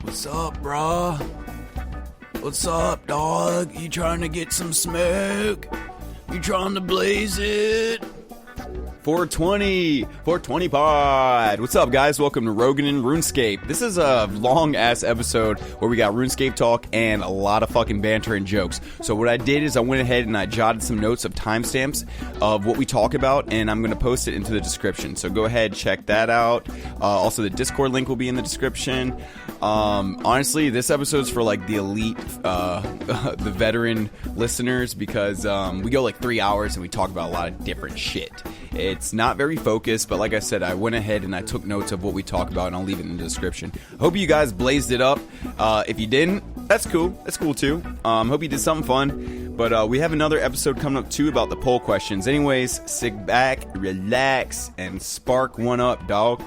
What's up, brah? What's up, dog? You trying to get some smoke? You trying to blaze it? 420 pod. What's up, guys? Welcome to Rogan and Runescape. This is a long-ass episode where we got Runescape talk and a lot of fucking banter and jokes. So what I did is I went ahead and I jotted some notes of timestamps of what we talk about, and I'm going to post it into the description. So go ahead, check that out. Also, the Discord link will be in the description. Honestly, this episode's for like the elite, the veteran listeners, because we go like 3 hours and we talk about a lot of different shit. It's not very focused, but like I said, I went ahead and I took notes of what we talk about, and I'll leave it in the description. Hope you guys blazed it up. If you didn't, that's cool. That's cool too. Hope you did something fun. But we have another episode coming up too about the poll questions. Anyways, sit back, relax, and spark one up, dog.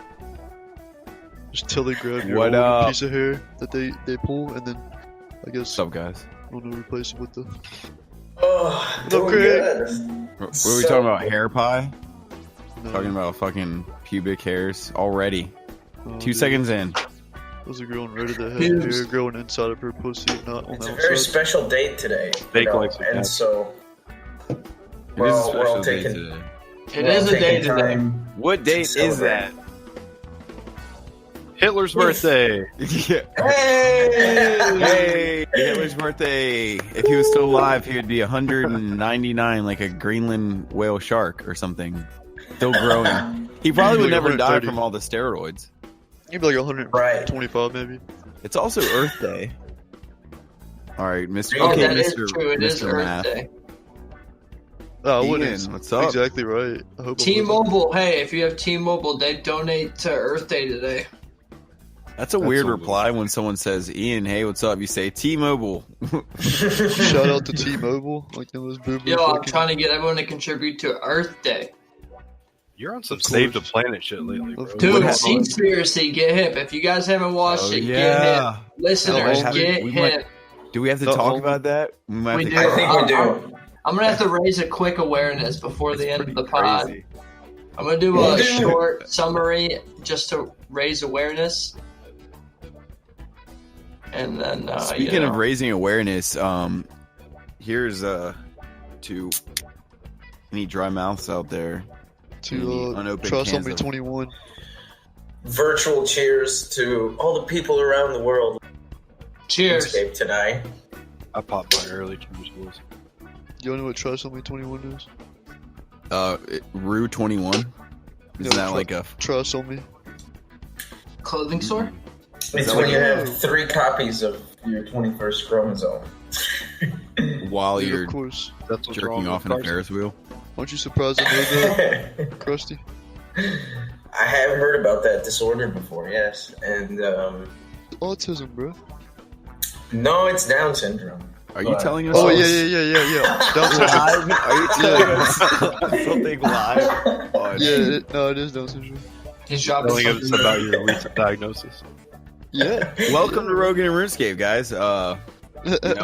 Just till they grab your old piece of hair that they pull, and then I guess. What's up, guys? I'm gonna replace it with the. Oh, doing good. What are we talking about? Hair pie? No. Talking about fucking pubic hairs already. 2 seconds in. There's a girl on Reddit that has hair growing inside of her pussy, not on the outside. It's a very special date today. And so we're all taking. It is a day today. What date is that? Hitler's birthday. Yeah. Hey, Hitler's birthday. If he was still alive, he would be 199, like a Greenland whale shark or something. Still growing. He probably would never die from all the steroids. He'd be like 125, maybe. It's also Earth Day. All right, Mr. Oh, okay, that Mr. is true. It is Earth Math. Day. Ian, what's up? Exactly right. I hope T-Mobile. Hey, if you have T-Mobile, they donate to Earth Day today. That's a weird reply when someone says, Ian, hey, what's up? You say T-Mobile. Shout out to T-Mobile. Like those boo-boo. Yo, I'm trying to get everyone to contribute to Earth Day. You're on some Save the Planet shit lately, bro. Dude, Seaspiracy, get hip. If you guys haven't watched it, get hip. Listeners, get hip. Do we have to talk about that? We do. I think we do. I'm going to have to raise a quick awareness before the end of the pod. Crazy. I'm going to do a short summary just to raise awareness. And then, speaking of raising awareness, here's to any dry mouths out there. To Trust Only 21. Virtual cheers to all the people around the world. Cheers. Tonight. I popped mine early. You know what Trust Only 21 is? Rue 21. Isn't that like a Trust Only clothing store? It's when you have 3 copies of your 21st chromosome. While you're of course. That's jerking off in a Ferris wheel. Aren't you surprised to know that, Krusty? I have heard about that disorder before, yes. And, autism, bro. No, it's Down syndrome. Are you telling us? Oh, yeah. Down syndrome. Are you telling us something live? Oh, yeah, it is Down syndrome. His job telling us about your recent diagnosis. Yeah. Welcome to Rogan and RuneScape, guys.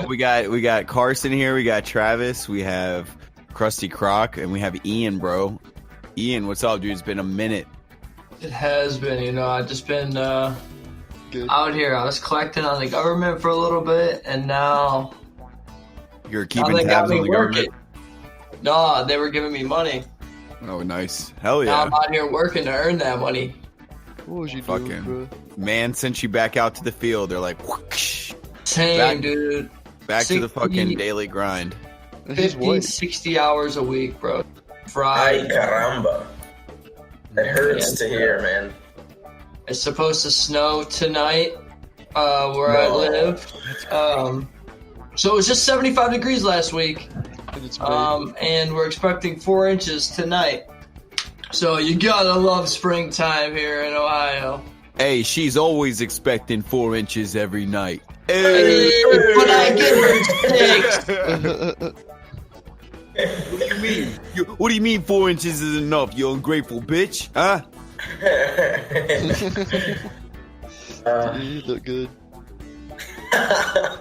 We got Carson here, we got Travis, we have Krusty Croc, and we have Ian, bro. Ian, what's up, dude? It's been a minute. It has been, I've just been out here. I was collecting on the government for a little bit, and now you're keeping tabs on the government? No, they were giving me money. Oh, nice. Hell yeah. Now I'm out here working to earn that money. What was you doing, bro? Man sent you back out to the field. They're like, whoosh. Same, dude. Back 60, to the fucking daily grind. 50, 60 hours a week, bro. Friday. Ay, caramba. That hurts to hear, man. It's supposed to snow tonight where I live. So it was just 75 degrees last week. And we're expecting 4 inches tonight. So you gotta love springtime here in Ohio. Hey, she's always expecting 4 inches every night. Hey, but I give her 6. What do you mean? What do you mean 4 inches is enough, you ungrateful bitch? Huh? You look good.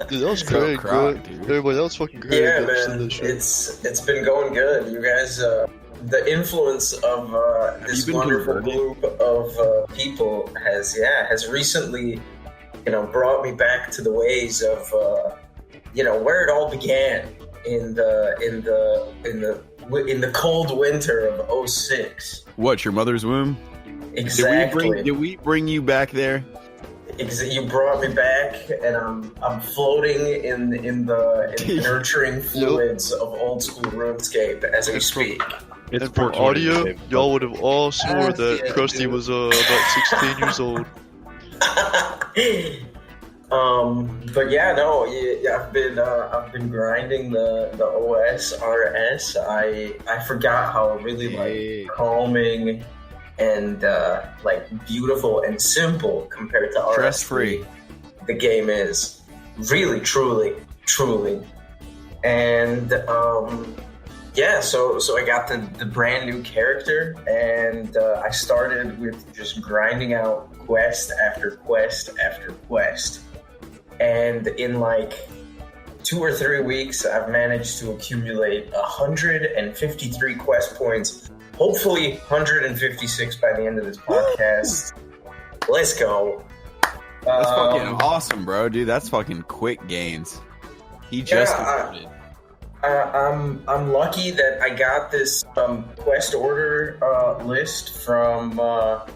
Dude, that was great, bro. Everybody, that was fucking great. Yeah, man. It's been going good. You guys, the influence of this wonderful group of people has recently brought me back to the ways of, where it all began in the cold winter of 2006. What, your mother's womb? Exactly. Did we bring you back there? You brought me back, and I'm floating in the nurturing fluids of old school RuneScape as we speak. And from audio, y'all would have all swore that Krusty was about 16 years old. I've been grinding the OSRS. I forgot how really calming and beautiful and simple compared to RS3 stress-free the game is. Really, truly. And so I got the brand new character, and I started with just grinding out quest after quest after quest. And in 2 or 3 weeks, I've managed to accumulate 153 quest points. Hopefully 156 by the end of this podcast. Let's go. That's fucking awesome, bro, dude. That's fucking quick gains. He just completed. I'm lucky that I got this quest order list from I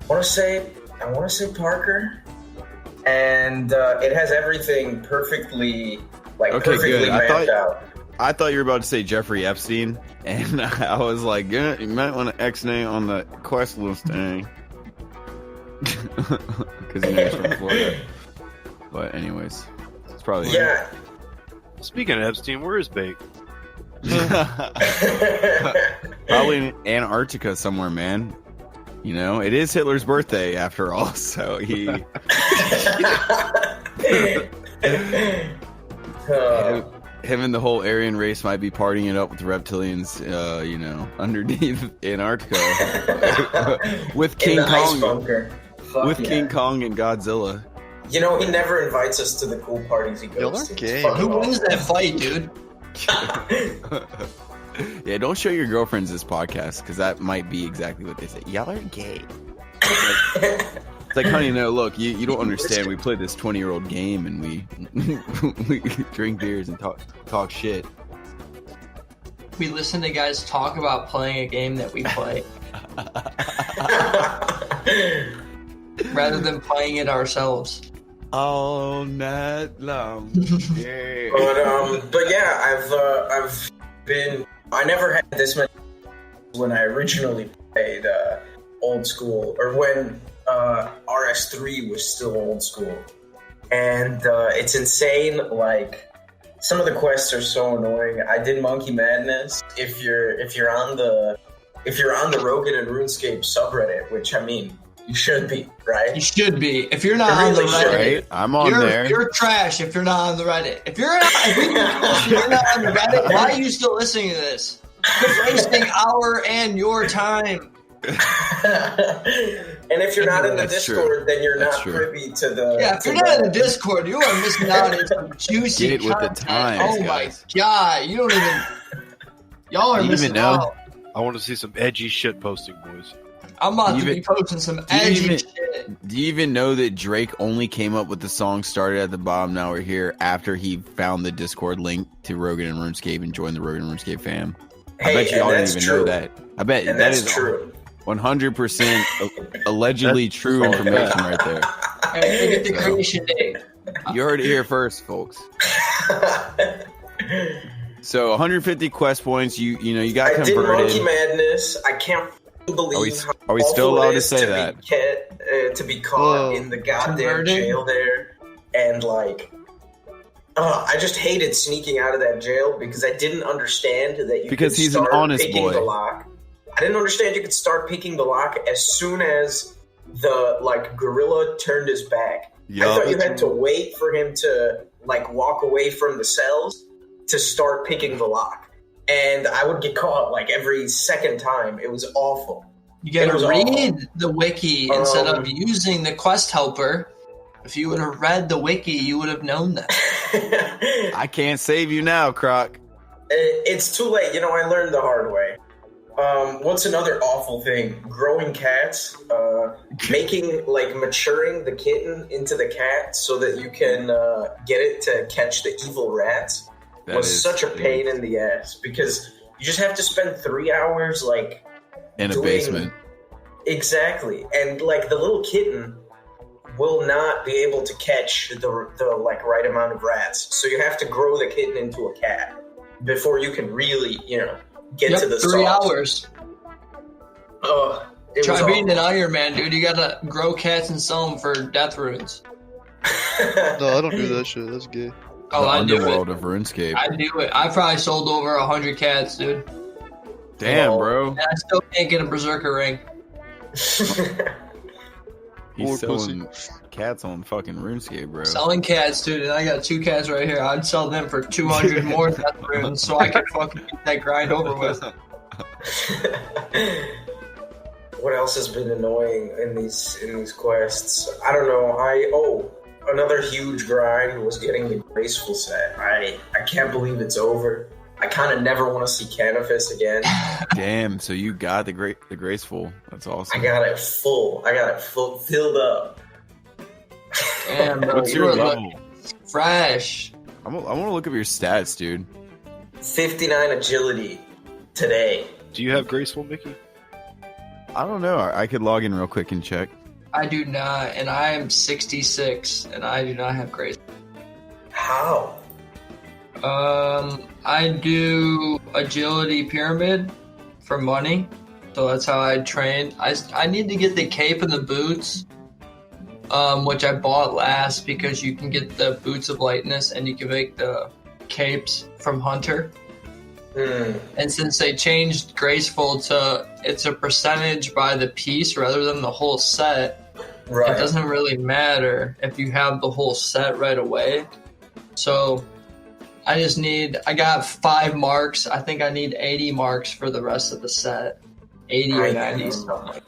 want to say Parker, and it has everything perfectly mapped out. I thought you were about to say Jeffrey Epstein, and I was like, you might want to X-nay on the quest listing. Because he's from Florida. But anyways, it's probably... Yeah. Speaking of Epstein, where is Bake? Probably in Antarctica somewhere, man. It is Hitler's birthday after all, so he... Him and the whole Aryan race might be partying it up with the reptilians, underneath Antarctica with King Kong, King Kong and Godzilla. He never invites us to the cool parties he goes to. Who wins that fight, dude? Yeah, don't show your girlfriends this podcast, because that might be exactly what they say. Y'all are gay. It's like, honey, no, look, you don't understand. We play this 20-year-old game, and we drink beers and talk shit. We listen to guys talk about playing a game that we play. Rather than playing it ourselves. All night long. Yeah. But yeah, I never had this many when I originally played old school, or when RS3 was still old school. And it's insane, some of the quests are so annoying. I did Monkey Madness. If you're on the Rogan and RuneScape subreddit, which you should be, right? You should be. If you're not on the Reddit, right? I'm on there. You're trash if you're not on the Reddit. If you're not on the Reddit, why are you still listening to this? You're wasting our and your time. And if you're not in the Discord, then you're not privy to the... Yeah, if you're not in the Discord, you are missing out on some juicy Get content. with the times, oh guys. My God, you don't even... Y'all are missing out. I want to see some edgy shit posting, boys. I'm about to be posting some edgy shit. Do you even know that Drake only came up with the song Started at the Bottom, Now We're Here after he found the Discord link to Rogan and RuneScape and joined the Rogan and RuneScape fam? I bet you all didn't even know that. I bet that is true. 100% allegedly true information right there. Hey, look at the creation date. You heard it here first, folks. So 150 quest points. You got converted. I did Monkey Madness. I can't believe. Are we still allowed to say that? To be caught in the goddamn jail there, and I just hated sneaking out of that jail because I didn't understand that you because could he's start an honest picking boy. The lock. I didn't understand you could start picking the lock as soon as the gorilla turned his back. Yep. I thought you had to wait for him to walk away from the cells to start picking the lock, and I would get caught every second time. It was awful. You gotta read the wiki instead of using the quest helper. If you would have read the wiki, you would have known that. I can't save you now, Croc. It's too late. I learned the hard way. What's another awful thing? Growing cats. making, like, maturing the kitten into the cat so that you can get it to catch the evil rats was such a pain in the ass, because you just have to spend 3 hours, like, in a basement. Exactly. And, like, the little kitten will not be able to catch the like, right amount of rats. So you have to grow the kitten into a cat before you can really, get to the 3 hours. Try being an Iron Man, dude. You gotta grow cats and sell them for death runes. No, I don't do that shit. That's gay. Oh, the I do underworld it. of RuneScape. I do it. I probably sold over 100 cats, dude. Damn, bro. And I still can't get a berserker ring. He's selling cats on fucking RuneScape, bro. Selling cats, dude, and I got 2 cats right here. I'd sell them for 200 more death runes so I can fucking get that grind over with. What else has been annoying in these quests? I don't know. Another huge grind was getting the graceful set. I can't believe it's over. I kind of never want to see Canifis again. Damn, so you got the graceful. That's awesome. I got it full. Filled up. Damn, bro, What's your level? Fresh. I want to look up your stats, dude. 59 agility today. Do you have graceful, Mickey? I don't know. I could log in real quick and check. I do not, and I am 66, and I do not have grace. How? I do agility pyramid for money, so that's how I train. I need to get the cape and the boots, which I bought last because you can get the boots of lightness and you can make the capes from Hunter. And since they changed graceful to it's a percentage by the piece rather than the whole set, right, it doesn't really matter if you have the whole set right away. So I got 5 marks. I think I need 80 marks for the rest of the set. 80 or 90 something.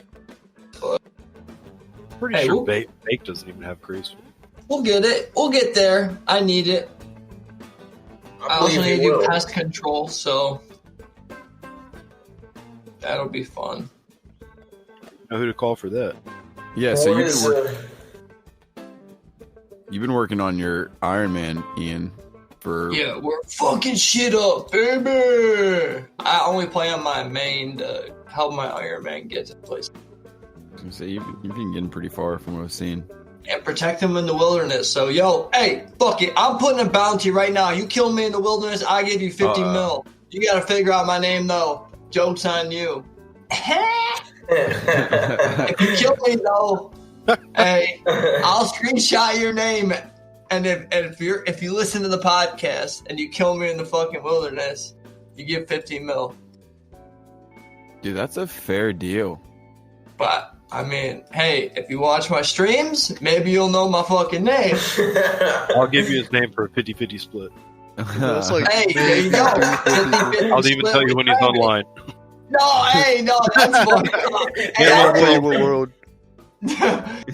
Pretty sure Bake doesn't even have graceful. We'll get it. We'll get there. I need it. I also need to do pest control, so that'll be fun. Know who to call for that? Yeah, so you've been working on your Iron Man, Ian, for... Yeah, we're fucking shit up, baby! I only play on my main to help my Iron Man get to place. So you've been getting pretty far from what I've seen. And protect him in the wilderness. So, hey, fuck it. I'm putting a bounty right now. You kill me in the wilderness, I give you 50 mil. You gotta figure out my name, though. Joke's on you. If you kill me, though, hey, I'll screenshot your name. And if you listen to the podcast and you kill me in the fucking wilderness, you get 50 mil. Dude, that's a fair deal. But, I mean, hey, if you watch my streams, maybe you'll know my fucking name. I'll give you his name for a 50-50 split. That's like, hey, there you go. I'll even tell you when he's online. No, that's fucking up. I'll tell you what world.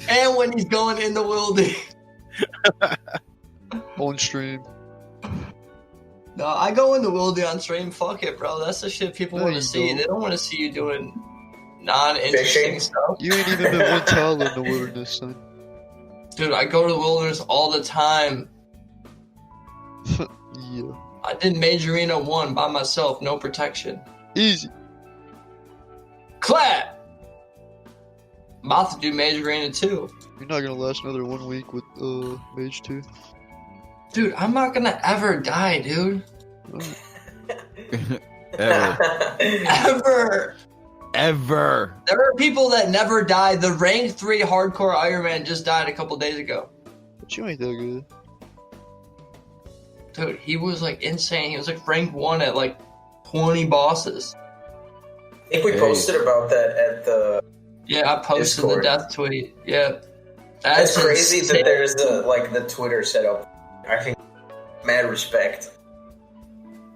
And when he's going in the wildy. On stream. No, I go in the wildy on stream. Fuck it, bro. That's the shit people want to see. Don't. They don't want to see you doing non-interesting stuff. You ain't even been one tile in the wilderness, son. Dude, I go to the wilderness all the time. Yeah. I did Major Arena 1 by myself, no protection. Easy. Clap! I'm about to do Major Arena 2. You're not gonna last another 1 week with Mage 2. Dude, I'm not gonna ever die, dude. Ever. There are people that never die. The rank 3 hardcore Iron Man just died a couple days ago. But you ain't that good. Dude, he was like insane. He was like rank 1 at like 20 bosses. I think we posted about that at the... Yeah, I posted Discord. the death tweet. Yeah. That's crazy insane. that there's the Twitter setup. I think mad respect.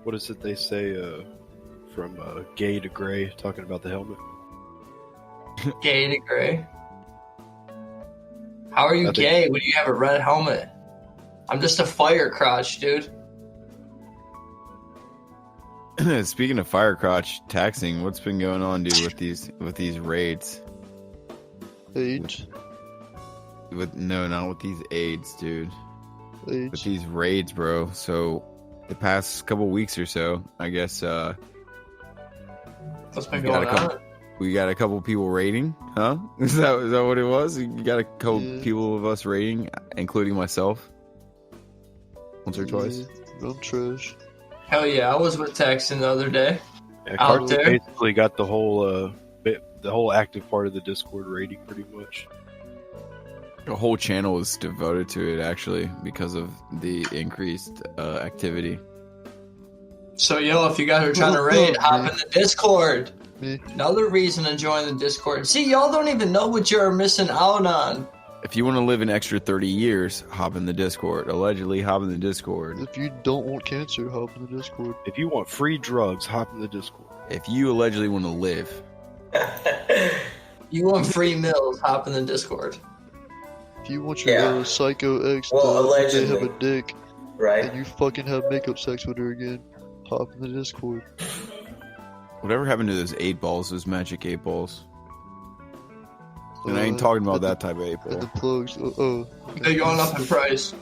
What is it they say from gay to gray, talking about the helmet? Gay to gray? How are you gay when you have a red helmet? I'm just a fire crotch, dude. Speaking of fire crotch taxing, what's been going on, dude, with these raids? AIDS. Not with these AIDS, dude. AIDS. With these raids, bro. So the past couple weeks or so, I guess What's been going on? we got a couple people raiding, huh? Is that what it was? You got a couple people of us raiding, including myself. Once or twice. I'm trash. Hell yeah, I was with Texan the other day. Yeah, Out Carter there. basically got the whole active part of the Discord rating, pretty much. The whole channel is devoted to it, actually, because of the increased activity. So, if you guys are trying to raid, hop in the Discord. Me. Another reason to join the Discord. See, y'all don't even know what you're missing out on. If you want to live an extra 30 years, hop in the Discord. Allegedly, hop in the Discord. If you don't want cancer, hop in the Discord. If you want free drugs, hop in the Discord. If you allegedly want to live. You want free meals, hop in the Discord. If you want your psycho ex to allegedly. have a dick, Right? and you fucking have makeup sex with her again, hop in the Discord. Whatever happened to those 8 balls, those magic 8 balls? And I ain't talking about that type of 8 And the ball. plugs. They're going up in price.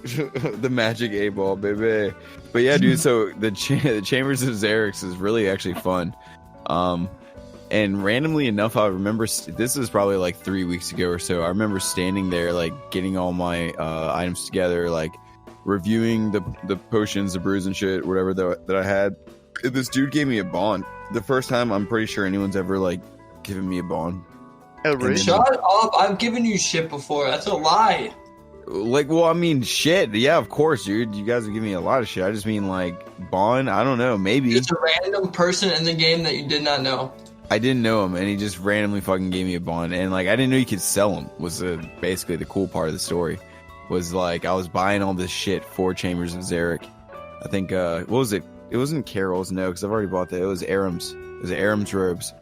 The magic 8 ball, baby. But yeah, dude, so the Chambers of Xeric is really actually fun. And randomly enough, I remember, this is probably like 3 weeks ago or so, I remember standing there, like, getting all my items together, like, reviewing the potions, the brews and shit, whatever that I had. This dude gave me a bond. The first time I'm pretty sure anyone's ever, like, given me a bond. Shut up. I've given you shit before. That's a lie. Like, well, I mean, shit. Yeah, of course, dude. You guys have given me a lot of shit. I just mean, like, bond. I don't know. Maybe. It's a random person in the game that you did not know. I didn't know him, and he just randomly fucking gave me a bond. And, like, I didn't know you could sell them, was basically the cool part of the story. Was, like, I was buying all this shit for Chambers of Xeric. I think, what was it? It wasn't Carol's, no, because I've already bought that. It was Aram's. It was Aram's robes.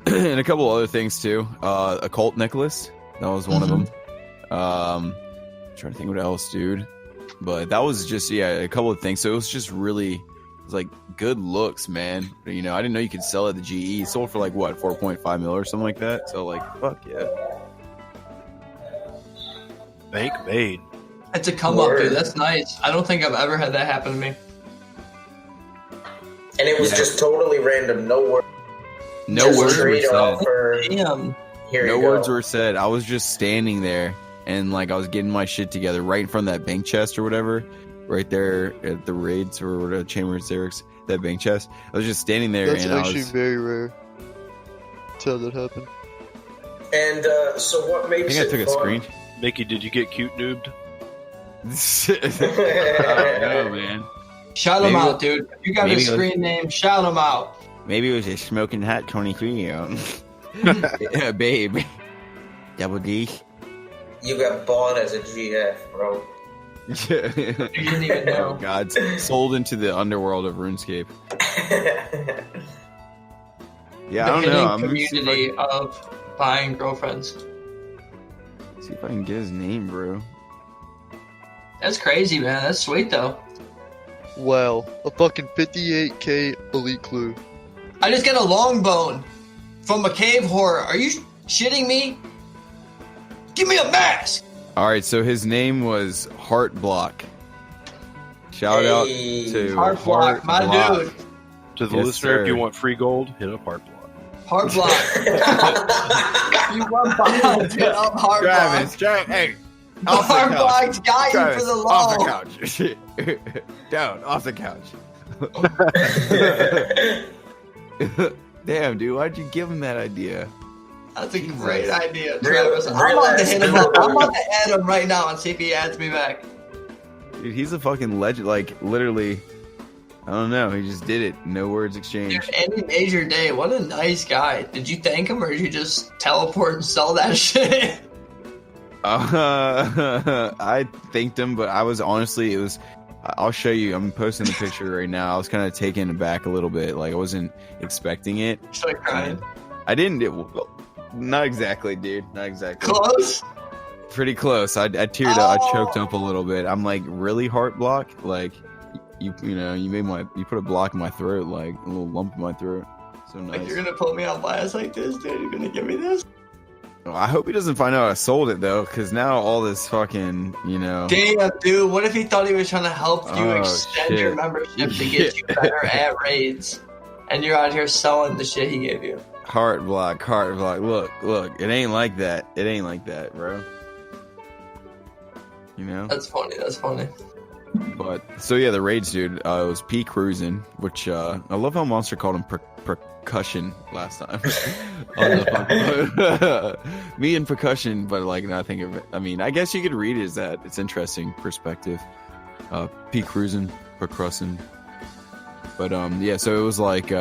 And a couple other things, too. Occult necklace. That was one of them. Trying to think what else, dude. But that was just, a couple of things. So it was just really, it was like, good looks, man. But, I didn't know you could sell at the GE. It sold for, like, what, 4.5 mil or something like that? So, like, fuck yeah. Bank made. That's a come up, dude. That's nice. I don't think I've ever had that happen to me. And it was just totally random. No word. No words were said. Damn. No words were said. I was just standing there, and like I was getting my shit together right in front of that bank chest or whatever, right there at the raids or whatever, Chamber of Xeric's, that bank chest. I was just standing there, That's and actually very rare to have that happen. And so what I makes think I it took a fun? screen. Mickey, did you get cute noobed? I don't know, man. Shout them Maybe- out, dude. If you got a maybe it was- screen name, shout them out. Maybe it was a smoking hot 23-year-old. Yeah, babe. Double D. You got bought as a GF, bro. You didn't even know. Oh, God. Sold into the underworld of RuneScape. Yeah, I don't know. I'm gonna see if I community of buying girlfriends. see if I can get his name, bro. That's crazy, man. That's sweet, though. Wow, a fucking 58k elite clue. I just got a long bone from a cave horror. Are you shitting me? Give me a mask! All right, so his name was Heartblock. Shout out to Heart block, my dude. To the Yes, listener, sir. if you want free gold, hit up Heartblock. Heart block. You want behind it up heart block. Travis, hey, Heart block's got you for the off the law. couch. Down, off the couch. Damn, dude, why'd you give him that idea? That's a great idea, Real- Travis. I'm real about to ass hit him up. dude. I'm about to add him right now and see if he adds me back. Dude, he's a fucking legend. Like, literally, I don't know. He just did it. No words exchanged. Dude, any major day. What a nice guy. Did you thank him or did you just teleport and sell that shit? I thanked him, but I was honestly, I'll show you. I'm posting the picture right now. I was kind of taken aback a little bit. Like, I wasn't expecting it. Start crying. I didn't. Not exactly, dude. Not exactly. Close? Pretty close. I teared up. I choked up a little bit. I'm like, really, heart block? Like, you put a block in my throat, like a little lump in my throat. So nice. Like, you're gonna put me on blast like this, dude? You're gonna give me this? I hope he doesn't find out I sold it though, because now all this fucking, Damn, dude. What if he thought he was trying to help you extend your membership to get you better at raids, and you're out here selling the shit he gave you? Heart block. Look. It ain't like that. It ain't like that, bro. That's funny. But so yeah, the raids, dude. It was P cruising, which I love how Monster called him percussion last time. Me and percussion, but like now I think of it. I mean, I guess you could read it as that. It's interesting perspective. P cruising, percussing. But yeah, so it was like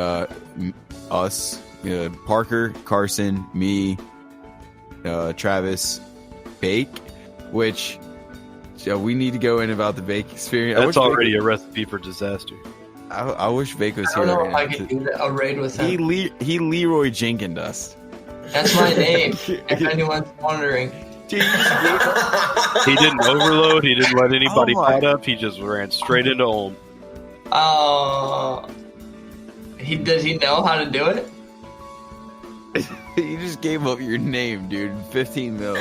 us, Parker, Carson, me, Travis, Bake, which. We need to go in about the Bake experience. That's already a recipe for disaster. I wish Bake was here. I don't know if I could do a raid with him. He Leroy Jenkins us. That's my name, if anyone's wondering. He didn't overload. He didn't let anybody pot up. He just ran straight into Ulm. Does he know how to do it? You just gave up your name, dude. 15 mil.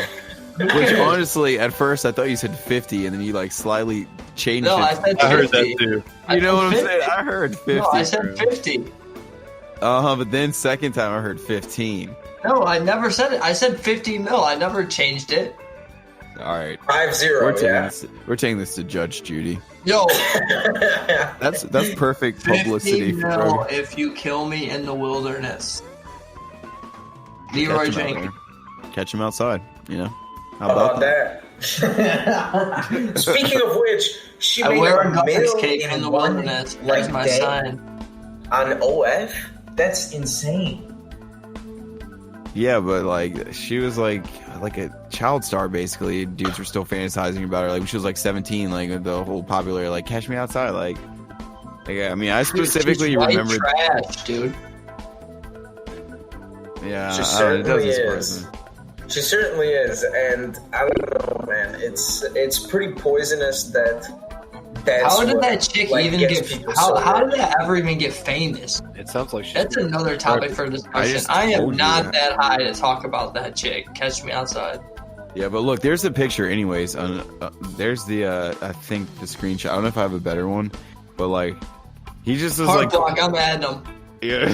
Which honestly, at first I thought you said 50, and then you like slightly changed it. I said 50. I heard that too. You know what I'm saying? I heard 50. No, I said 50. But then second time I heard 15. No, I never said it. I said 50 mil. I never changed it. All right. 5-0. We're taking this to Judge Judy. Yo, that's perfect publicity 50 for mil Rogan. if you kill me in the wilderness. Leroy Jenkins. Catch him outside. How about that? Speaking of which, she made $1 million in the wilderness. That's my sign. On OF? That's insane. Yeah, but like she was like a child star basically. Dudes were still fantasizing about her. Like she was like 17. Like the whole popular like catch me outside. Like I mean, I specifically remember. Trash, dude. Yeah, she certainly is. She certainly is, and I don't know, man. It's pretty poisonous that. How did that chick even get? How did that ever even get famous? It sounds like that's another topic for discussion. I am not that high to talk about that chick. Catch me outside. Yeah, but look, there's the picture. Anyways, there's the I think the screenshot. I don't know if I have a better one, but like he just was like. Block, I'm adding him. Yeah.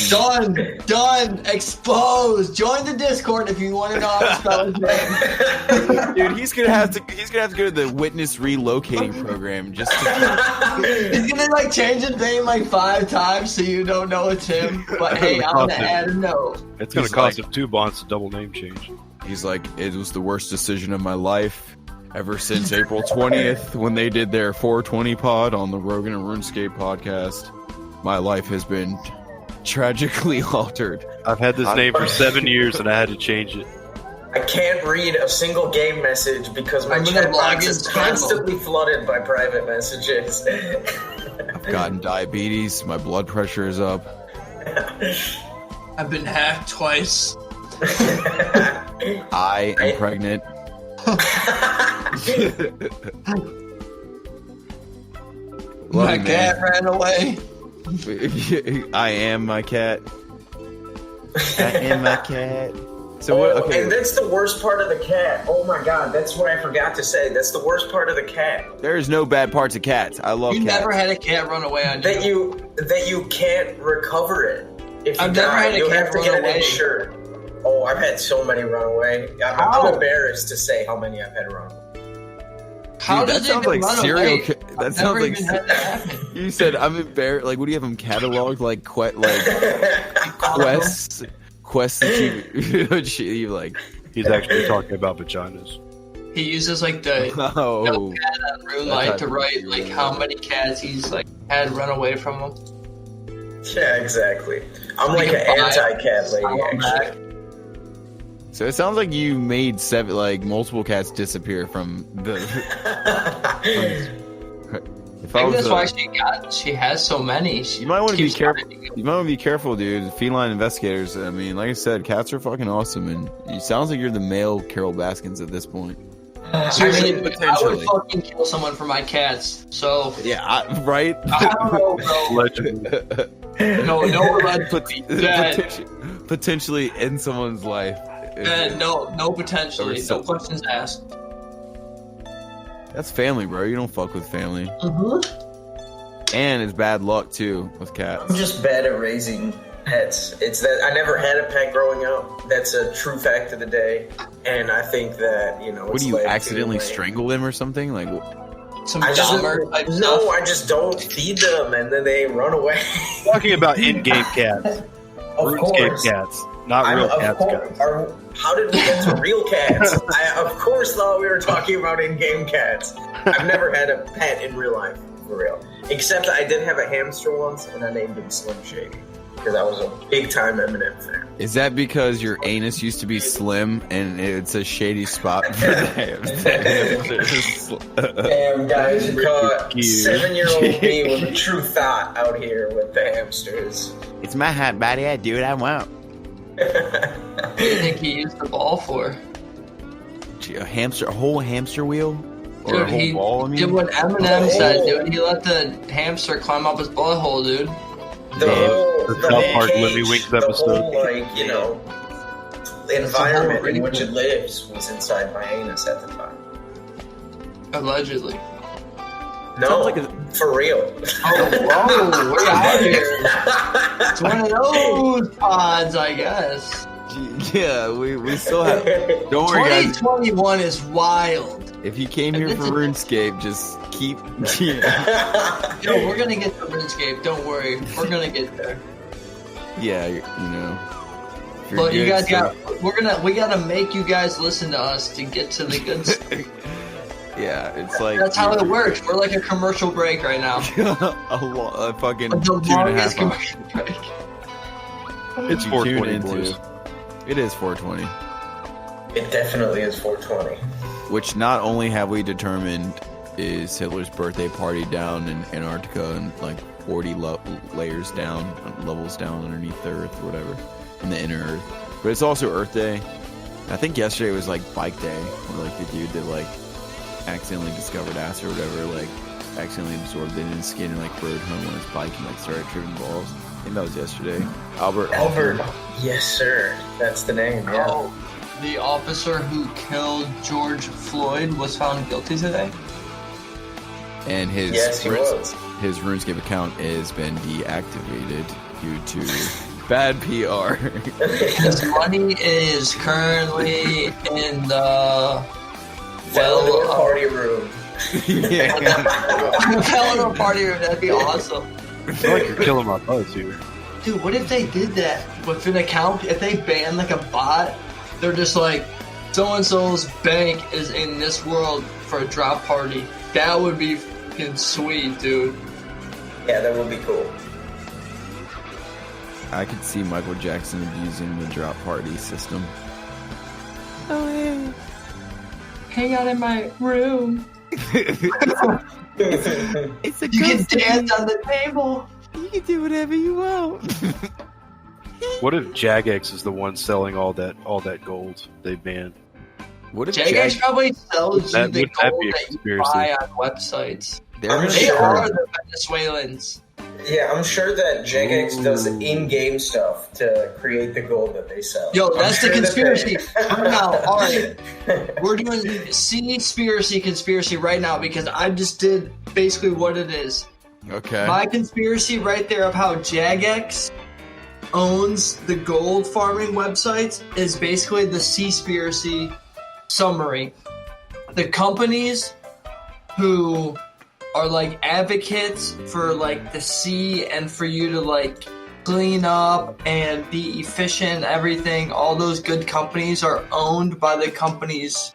Done. Exposed. Join the Discord if you want to know how to spell his name. Dude, he's gonna have to go to the witness relocating program just to. He's gonna like change his name like 5 times so you don't know it's him. But hey, I'm gonna add a note. It's gonna cost him 2 bonds to double name change. He's like, it was the worst decision of my life ever since April 20th when they did their 420 pod on the Rogan and Runescape podcast. My life has been tragically altered. I've had this name for 7 years and I had to change it. I can't read a single game message because my chat box is constantly flooded by private messages. I've gotten diabetes. My blood pressure is up. I've been hacked twice. I am pregnant. My cat ran away. I am my cat. I am my cat. So what? Okay, and that's the worst part of the cat. Oh my god, that's what I forgot to say. That's the worst part of the cat. There is no bad parts of cats. I love cats. You never had a cat run away on you. That you can't recover it. If you I've never had a cat run away. Insured. Oh, I've had so many run away. I'm embarrassed to say how many I've had run away. How Dude, that sounds like serial. That sounds like you said. I'm embarrassed. Like, what do you have them cataloged? Like, quests that you like. He's actually talking about vaginas. He uses like the notepad on RuneLite to write like how many cats he's like had run away from him. Yeah, exactly. I'm like an anti-cat lady, actually. So it sounds like you made multiple cats disappear from the. Maybe that's why she has so many. You might want to be careful. You might want to be careful, dude. Feline investigators. I mean, like I said, cats are fucking awesome, and it sounds like you're the male Carol Baskins at this point. Seriously, I would fucking kill someone for my cats. So yeah, right. I don't know, bro. Legend. No, potentially potentially end someone's life. No, potentially. No questions asked. That's family, bro. You don't fuck with family. Mm-hmm. And it's bad luck too with cats. I'm just bad at raising pets. It's that I never had a pet growing up. That's a true fact of the day. And I think that, you know, What do you accidentally strangle them or something? Like, I just don't feed them and then they run away. Talking about in-game cats. RuneScape cats, not real cats. How did we get to real cats? I of course thought we were talking about in-game cats. I've never had a pet in real life, for real. Except I did have a hamster once, and I named him Slim Shady because I was a big-time Eminem fan. is that because your anus used to be slim and it's a shady spot for the hamsters? Damn, guys, you caught 7-year-old me with a true thought out here with the hamsters. It's my hot body. I do what I want. What do you think he used the ball for? A whole hamster wheel? Or Dude, a whole ball, I mean? Did what Eminem said, dude. He let the hamster climb up his butthole, dude. The South Park Lemmy Winks episode. The whole, like, you know, environment in which it lives was inside my anus at the time. Allegedly. No, for real. Oh, we're out here. It's one of those pods, I guess. Yeah, we still have... Don't worry, guys. 2021 is wild. If you came here for RuneScape, just keep... Yo, we're gonna get to RuneScape. Don't worry. We're gonna get there. Yeah, you know. But you guys we gotta make you guys listen to us to get to the good stuff. Yeah, it's like... That's how it works. We're like a commercial break right now. a fucking the 2.5 commercial break. It's 420, boys. It is 420. It definitely is 420. Which not only have we determined is Hitler's birthday party down in Antarctica and like 40 layers down, levels down underneath the Earth or whatever, in the inner Earth. But it's also Earth Day. I think yesterday was like Bike Day, where like the dude that like accidentally discovered acid or whatever, like accidentally absorbed it in his skin and like rode home on his bike and like started tripping balls. I think that was yesterday. Albert. Yes, sir. That's the name, yeah. Oh, the officer who killed George Floyd was found guilty today? And his RuneScape account has been deactivated due to bad PR. His money is currently in the Fellow party room. Yeah. Fellow party room, that'd be awesome. I feel like you're killing my buzz here. Dude, what if they did that with an account? If they ban like a bot, they're just like, so-and-so's bank is in this world for a drop party. That would be fucking sweet, dude. Yeah, that would be cool. I could see Michael Jackson abusing the drop party system. Oh, yeah. Hang out in my room. It's a You can dance on the table. You can do whatever you want. What if Jagex is the one selling all that gold they banned? What if Jagex probably sells you the gold be a that you buy on websites. They are the Venezuelans. Yeah, I'm sure that Jagex does in-game stuff to create the gold that they sell. Yo, that's the conspiracy. Right now, alright. We're doing Seaspiracy conspiracy right now because I just did basically what it is. Okay. My conspiracy right there of how Jagex owns the gold farming websites is basically the Seaspiracy summary. The companies who are like advocates for like the sea and for you to like clean up and be efficient, everything, all those good companies are owned by the companies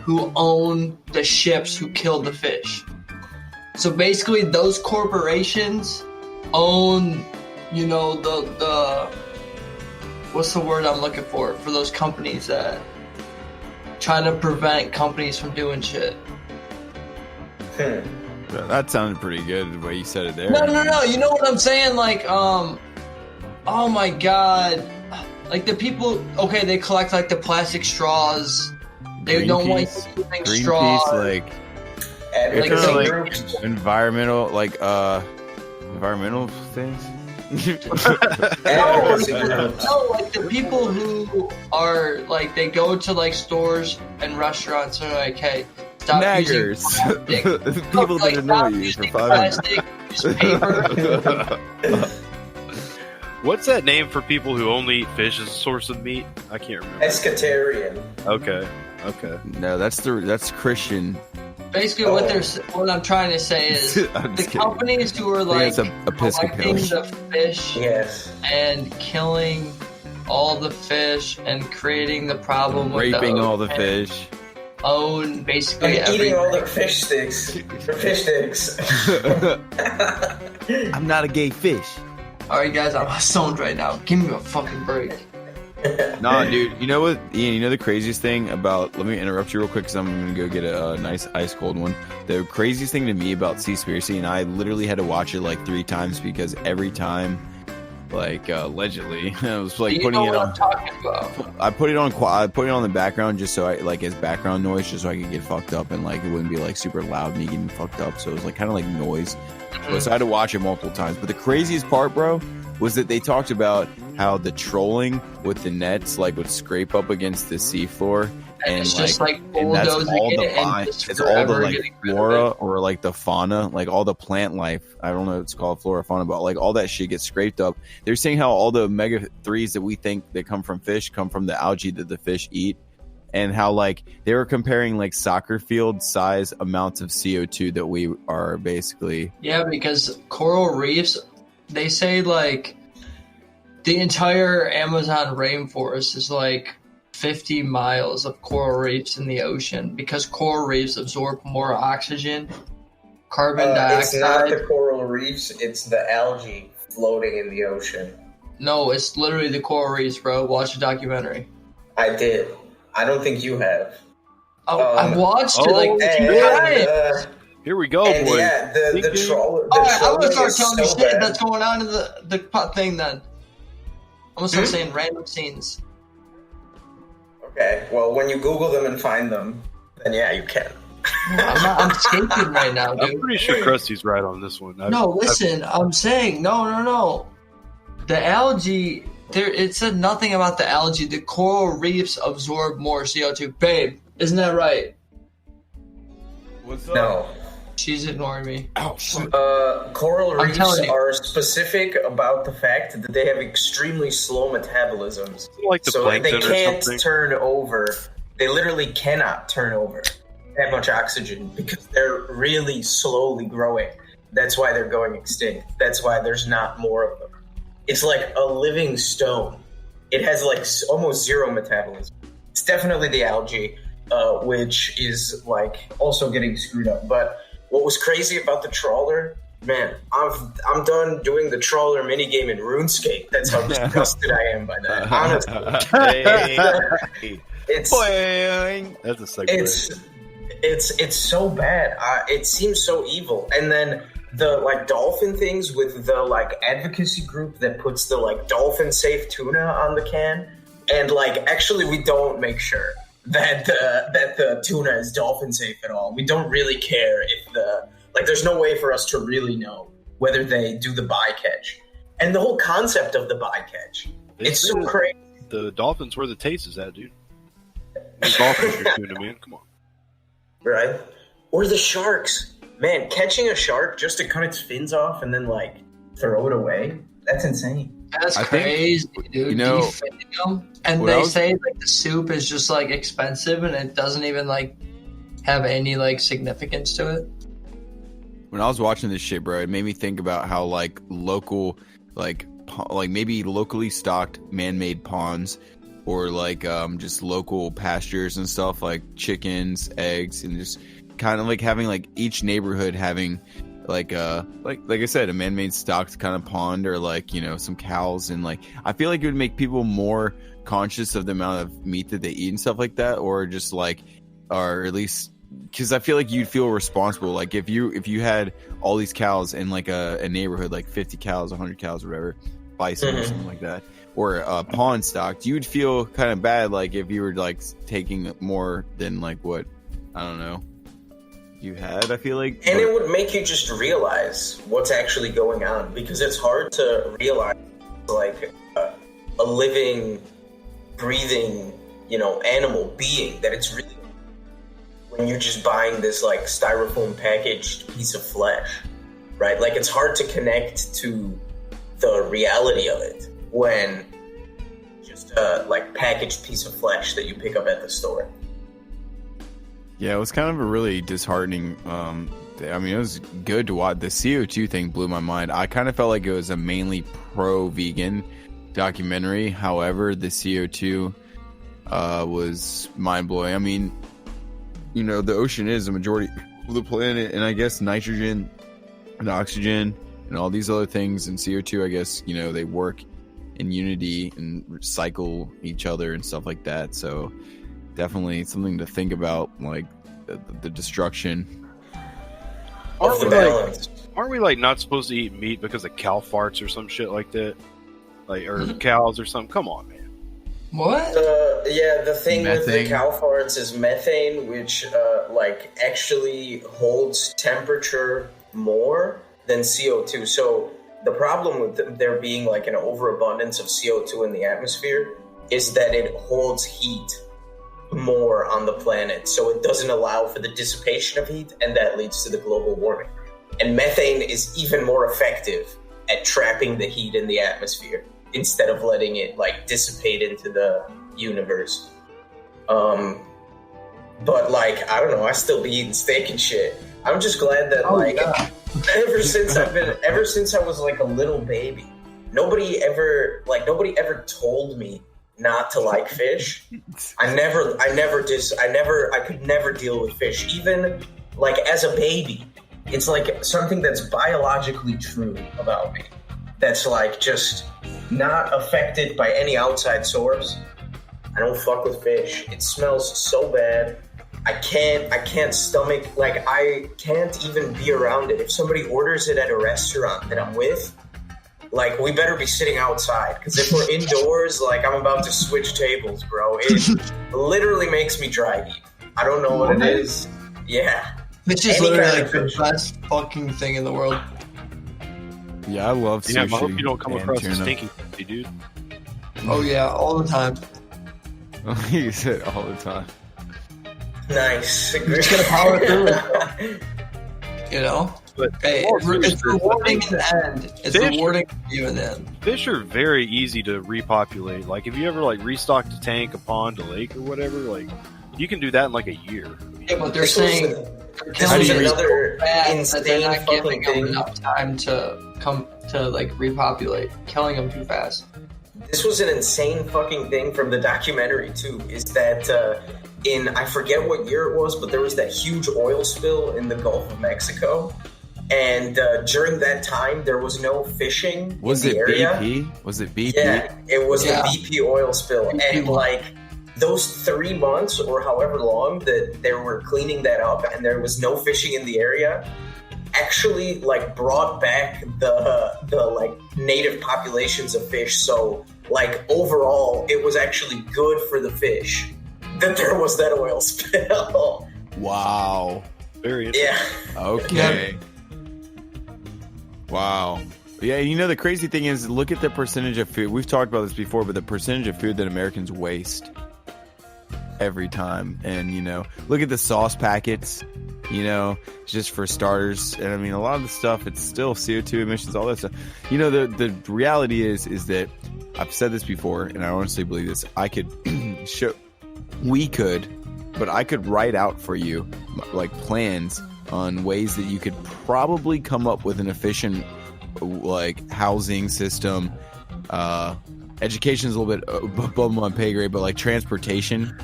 who own the ships who kill the fish. So basically those corporations own, you know, the what's the word I'm looking for those companies that try to prevent companies from doing shit. That sounded pretty good the way you said it there. No. You know what I'm saying? Like, oh my god. Like the people, okay, they collect like the plastic straws. They don't want you using straws. Like environmental, like environmental things. No, like the people who are like they go to like stores and restaurants and are like, hey, stop Naggers. using plastic. People Like, that annoy stop you for using 5 plastic, use paper. What's that name for people who only eat fish as a source of meat? I can't remember. Pescatarian. Okay. No, that's Christian. Basically, what I'm trying to say is I'm the just kidding. companies who are I like think it's collecting Episcopalian. the fish Yes. and killing all the fish and creating the problem with Raping the all the ocean, fish. own basically And eating all everything. the fish sticks. Or fish sticks. I'm not a gay fish. All right, guys, I'm stoned right now. Give me a fucking break. Nah, dude. You know what, Ian? You know the craziest thing about? Let me interrupt you real quick because I'm gonna go get a nice ice cold one. The craziest thing to me about Seaspiracy, and I literally had to watch it like 3 times because every time, like allegedly, I was like You putting know it what on. I'm talking about. I put it on the background just so I like as background noise, just so I could get fucked up and like it wouldn't be like super loud me getting fucked up. So it was like kind of like noise. So I had to watch it multiple times. But the craziest part, bro, was that they talked about how the trolling with the nets like would scrape up against the seafloor, and It's just like and that's bulldozing all the it and it's just all the forever like getting rid of flora it. or like the fauna, like all the plant life. I don't know if it's called flora or fauna, but like all that shit gets scraped up. They're saying how all the omega 3s that we think that come from fish come from the algae that the fish eat. And how like they were comparing like soccer field size amounts of CO2 that we are basically. Yeah, because coral reefs, they say like the entire Amazon rainforest is like 50 miles of coral reefs in the ocean because coral reefs absorb more oxygen, carbon It's not dioxide. the coral reefs, it's the algae floating in the ocean. No, it's literally the coral reefs, bro. Watch the documentary. I did. I don't think you have. I watched it like 2 And, times. Here we go, and boys. yeah, the troll. All right, I'm gonna start is telling you so shit bad. that's going on in the thing. Then I'm gonna start saying random scenes. Okay, well, when you Google them and find them, then yeah, you can. I'm escaping right now, I'm dude. pretty sure Krusty's right on this one. No, listen, I'm saying no. The algae. It said nothing about the algae. The coral reefs absorb more CO2. Babe, isn't that right? What's No. She's ignoring me. Coral I'm reefs telling you. are specific about the fact that they have extremely slow metabolisms. Like the So they plankton or can't something. turn over. They literally cannot turn over that much oxygen because they're really slowly growing. That's why they're going extinct. That's why there's not more of them. It's like a living stone. It has like almost zero metabolism. It's definitely the algae, which is like also getting screwed up. But what was crazy about the trawler, man, I'm done doing the trawler minigame in RuneScape. That's how disgusted I am by that. Honestly, it's That's a segue. it's so bad. It seems so evil. And then the like dolphin things with the like advocacy group that puts the like dolphin safe tuna on the can, and like actually we don't make sure that the tuna is dolphin safe at all. We don't really care if there's no way for us to really know whether they do the bycatch. And the whole concept of the bycatch, it's so crazy. The dolphins where the taste is at, dude. The dolphins are tuna, man. Come on. Right? Or the sharks. Man, catching a shark just to cut its fins off and then like throw it away, that's insane. That's I think, crazy, dude. you know, Defending them. And when they I was- say like the soup is just like expensive and it doesn't even like have any like significance to it. When I was watching this shit, bro, it made me think about how like local, like maybe locally stocked man-made ponds, or like just local pastures and stuff like chickens, eggs, and just kind of like having like each neighborhood having like I said, a man-made stocked kind of pond, or like, you know, some cows. And like I feel like it would make people more conscious of the amount of meat that they eat and stuff like that, or just like, or at least because I feel like you'd feel responsible. Like if you had all these cows in like a neighborhood, like 50 cows, 100 cows, or whatever, bison or something like that, or pond stocked, you would feel kind of bad, like if you were like taking more than like what, I don't know, you had, I feel like. And it would make you just realize what's actually going on, because it's hard to realize, like, a living, breathing, animal being, that it's really, when you're just buying this, like, styrofoam packaged piece of flesh, right? Like, it's hard to connect to the reality of it when just a, like, packaged piece of flesh that you pick up at the store. Yeah, it was kind of a really disheartening. It was good to watch. The CO2 thing blew my mind. I kind of felt like it was a mainly pro-vegan documentary. However, the CO2 was mind-blowing. I mean, the ocean is the majority of the planet, and I guess nitrogen and oxygen and all these other things, and CO2, I guess, they work in unity and recycle each other and stuff like that. So definitely something to think about, like the destruction. Aren't we like not supposed to eat meat because of cow farts or some shit like that? Like, or cows or something? Come on, man. What? The thing Methane. with the cow farts is methane, which actually holds temperature more than CO2. So the problem with there being like an overabundance of CO2 in the atmosphere is that it holds heat more on the planet, so it doesn't allow for the dissipation of heat, and that leads to the global warming. And methane is even more effective at trapping the heat in the atmosphere instead of letting it like dissipate into the universe. But like, I don't know, I still be eating steak and shit. I'm just glad that ever since I was like a little baby, nobody ever told me not to like fish. I could never deal with fish. Even like as a baby, it's like something that's biologically true about me. That's like just not affected by any outside source. I don't fuck with fish. It smells so bad. I can't stomach, like I can't even be around it. If somebody orders it at a restaurant that I'm with, like, we better be sitting outside, because if we're indoors, like, I'm about to switch tables, bro. It literally makes me dry heave. I don't know what it is. Yeah. It's just literally like the best fucking thing in the world. Yeah, I love sushi. Yeah, I hope you don't come across tuna. as stinky, dude. Oh yeah, all the time. You said all the time. Nice. You're just gonna power through it, though. But hey, it's rewarding in the end. It's rewarding for you in the end. Fish are very easy to repopulate. Like, if you ever like restocked a tank, a pond, a lake, or whatever, like you can do that in like a year. Yeah, but they're saying this was another that they're not giving them thing. enough time to come to like repopulate, killing them too fast. This was an insane fucking thing from the documentary too. Is that I forget what year it was, but there was that huge oil spill in the Gulf of Mexico. And during that time, there was no fishing in the area. Was it BP? Yeah, it was the BP oil spill. And like those 3 months or however long that they were cleaning that up and there was no fishing in the area, actually like brought back the like native populations of fish. So like overall, it was actually good for the fish that there was that oil spill. Wow. Very interesting. Yeah. Okay. Yeah. Wow. Yeah, the crazy thing is, look at the percentage of food. We've talked about this before, but the percentage of food that Americans waste every time. And, look at the sauce packets, just for starters. And, I mean, a lot of the stuff, it's still CO2 emissions, all that stuff. The reality is that I've said this before, and I honestly believe this. I could but I could write out for you, like, plans on ways that you could probably come up with an efficient like housing system. Education is a little bit above my pay grade, but like transportation,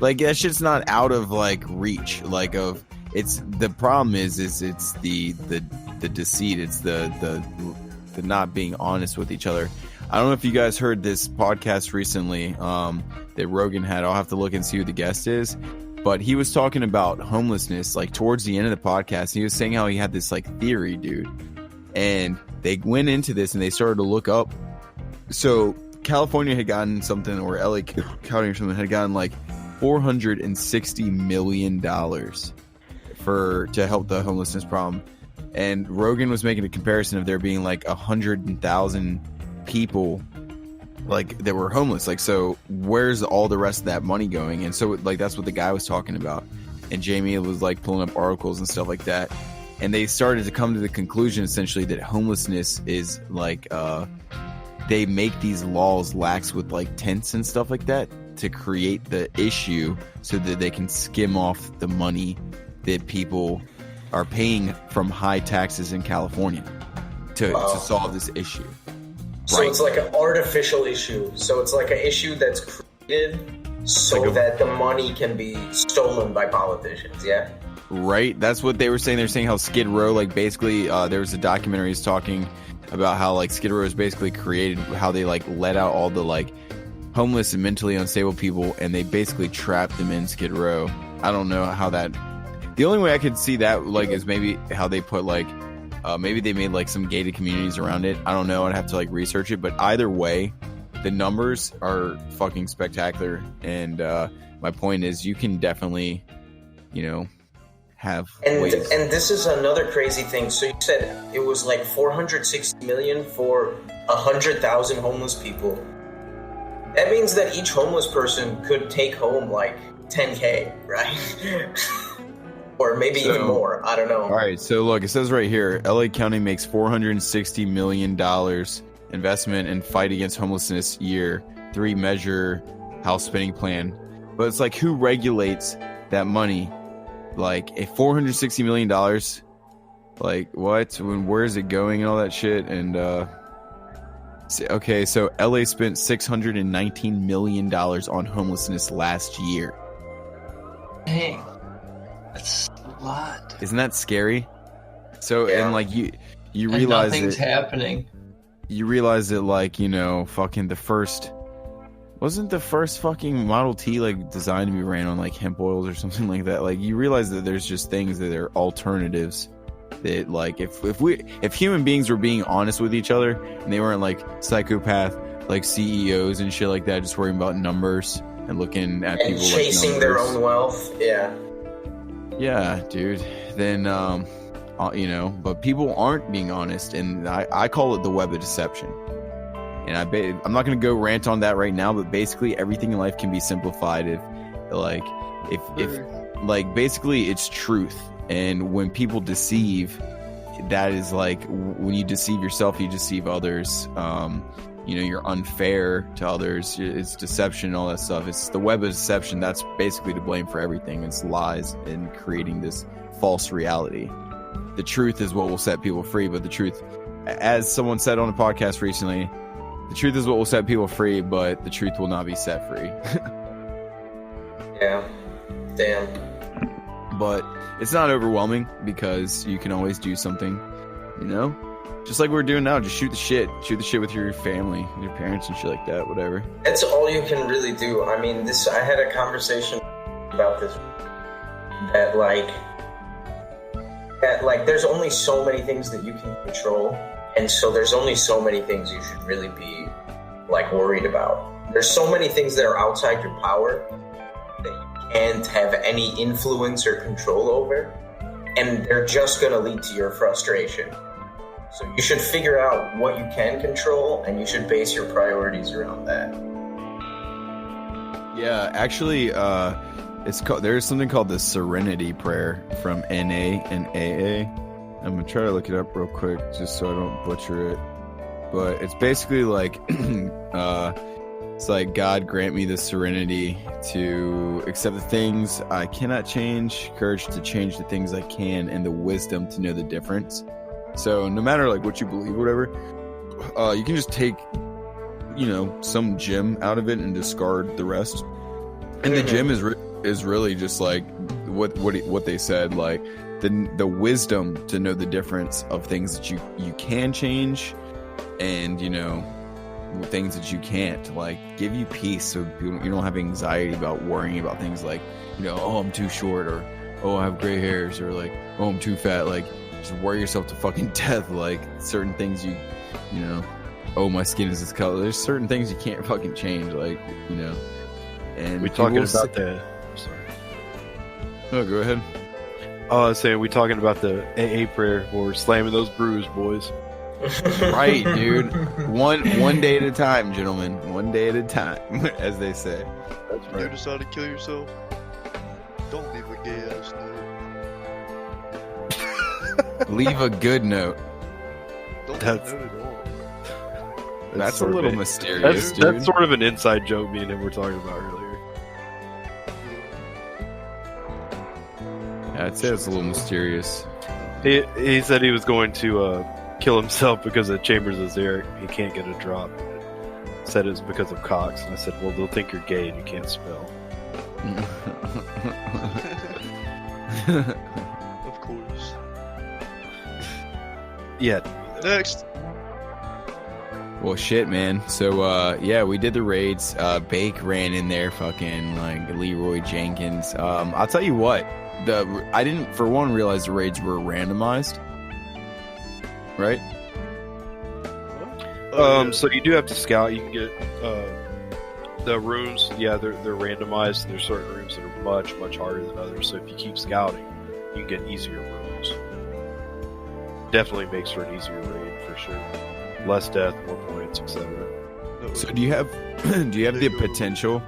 like that shit's not out of like reach. Like it's the problem is it's the deceit. It's the not being honest with each other. I don't know if you guys heard this podcast recently that Rogan had. I'll have to look and see who the guest is. But he was talking about homelessness, like towards the end of the podcast. He was saying how he had this like theory, dude. And they went into this and they started to look up. So California had gotten something, or LA County or something had gotten like $460 million to help the homelessness problem. And Rogan was making a comparison of there being like 100,000 people like that were homeless. Like, so where's all the rest of that money going? And so like that's what the guy was talking about. And Jamie was like pulling up articles and stuff like that. And they started to come to the conclusion essentially that homelessness is like they make these laws lax with like tents and stuff like that to create the issue so that they can skim off the money that people are paying from high taxes in California to solve this issue. So it's like an artificial issue. So it's like an issue that's created so that the money can be stolen by politicians, yeah? Right, that's what they were saying. They're saying how Skid Row, like basically, there was a documentary talking about how like Skid Row is basically created, how they like let out all the like homeless and mentally unstable people, and they basically trapped them in Skid Row. I don't know how that. The only way I could see that like is maybe how they put like maybe they made like some gated communities around it. I don't know. I'd have to like research it, but either way, the numbers are fucking spectacular. And my point is, you can definitely, you know, have ways. And this is another crazy thing. So you said it was like 460 million for 100,000 homeless people. That means that each homeless person could take home like 10K, right? Or maybe even more. I don't know. All right. So look, it says right here, LA County makes $460 million investment in fight against homelessness year 3 measure house spending plan. But it's like, who regulates that money? Like a $460 million, like what? Where is it going and all that shit? And okay, so LA spent $619 million on homelessness last year. Dang, that's a lot. Isn't that scary? So and like you and realize nothing's happening. You realize that like, you know, fucking wasn't the first fucking Model T like designed to be ran on like hemp oils or something like that? Like you realize that there's just things that are alternatives that like if human beings were being honest with each other and they weren't like psychopath like CEOs and shit like that, just worrying about numbers and looking at people chasing like their own wealth. Yeah, dude. Then you know, but people aren't being honest, and I call it the web of deception. And I'm not going to go rant on that right now, but basically everything in life can be simplified if basically it's truth. And when people deceive, that is like when you deceive yourself, you deceive others. You know, you're unfair to others. It's deception and all that stuff. It's the web of deception. That's basically to blame for everything. It's lies and creating this false reality. The truth is what will set people free, but the truth, as someone said on a podcast recently, the truth is what will set people free, but the truth will not be set free. Yeah. Damn. But it's not overwhelming because you can always do something, you know? Just like we're doing now, just shoot the shit. Shoot the shit with your family, your parents and shit like that, whatever. That's all you can really do. I mean, I had a conversation about this, that there's only so many things that you can control. And so there's only so many things you should really be like worried about. There's so many things that are outside your power that you can't have any influence or control over, and they're just going to lead to your frustration. So you should figure out what you can control, and you should base your priorities around that. Yeah, actually, there's something called the Serenity Prayer from NA and AA. I'm going to try to look it up real quick just so I don't butcher it. But it's basically like, it's like, God grant me the serenity to accept the things I cannot change, courage to change the things I can, and the wisdom to know the difference. So no matter like what you believe or whatever, you can just take, you know, some gem out of it and discard the rest. And the gem is really just like what they said, like, the wisdom to know the difference of things that you can change and, you know, things that you can't, like, give you peace so you don't have anxiety about worrying about things like, you know, oh, I'm too short, or oh, I have gray hairs, or like, oh, I'm too fat. Like, just worry yourself to fucking death. Like, certain things you know, oh, my skin is this color. There's certain things you can't fucking change, like, you know. And we talking about the... Sorry. Oh, go ahead. Oh, I was saying, we talking about the AA prayer where we're slamming those brews, boys. Right, dude. One day at a time, gentlemen. One day at a time, as they say. That's When you decide to kill yourself, don't leave a gay ass note. Leave a good note. Don't That's- leave a note at all. That's a sort of little a- mysterious, dude. That's sort of an inside joke me and him were talking about earlier. Yeah, I'd say it's a little mysterious. He said he was going to kill himself because of Chambers of Xeric. He can't get a drop. Said it was because of cocks. And I said, well, they'll think you're gay and you can't spell. Of course. Yeah. Next. Well, shit, man. So, yeah, we did the raids. Bake ran in there, fucking like Leroy Jenkins. I'll tell you what. I didn't, for one, realize the raids were randomized. Right? So you do have to scout. You can get the rooms. Yeah, they're randomized. There's certain rooms that are much, much harder than others. So if you keep scouting, you can get easier rooms. Definitely makes for an easier raid for sure. Less death, more points, etc. So do you have the potential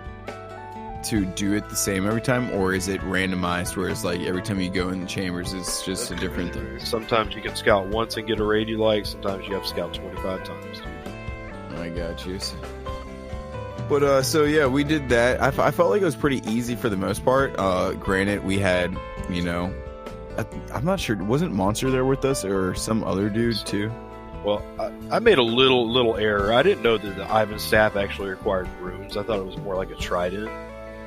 to do it the same every time, or is it randomized where it's like every time you go in the chambers it's just a different thing? Sometimes you can scout once and get a raid you like. Sometimes you have to scout 25 times. I got you. But so yeah, we did that. I felt like it was pretty easy for the most part. Granted, we had, you know, I'm not sure, wasn't Monster there with us or some other dude too? Well, I made a little error. I didn't know that the Ivan staff actually required runes. I thought it was more like a trident.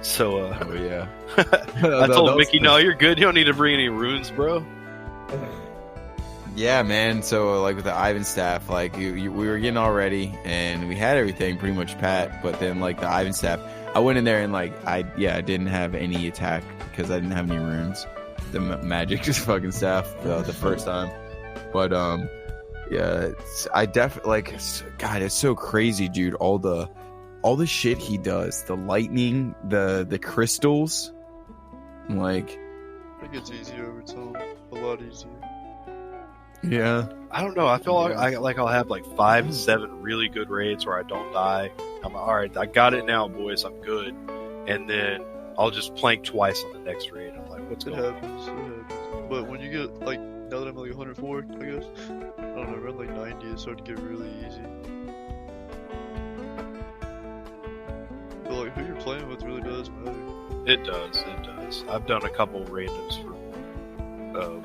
So, oh yeah. I told Mickey, no, you're good. You don't need to bring any runes, bro. Yeah, man. So, like with the Ivan staff, like we were getting all ready and we had everything pretty much pat. But then, like the Ivan staff, I went in there and like I didn't have any attack because I didn't have any runes. The magic just fucking staff the first time. But yeah, I definitely like. God, it's so crazy, dude. All the shit he does, the lightning, the crystals, like It gets easier over time. A lot easier. yeah. I don't know. I feel like I'll have like 5 to 7 really good raids where I don't die. I'm like, all right, I got it now, boys. I'm good. And then I'll just plank twice on the next raid. I'm like, what's It going on? happens. It happens. But when you get like, now that I'm like 104, I guess, I don't know, around like 90, it started to get really easy. But like, who you're playing with really does matter. It does. I've done a couple randoms for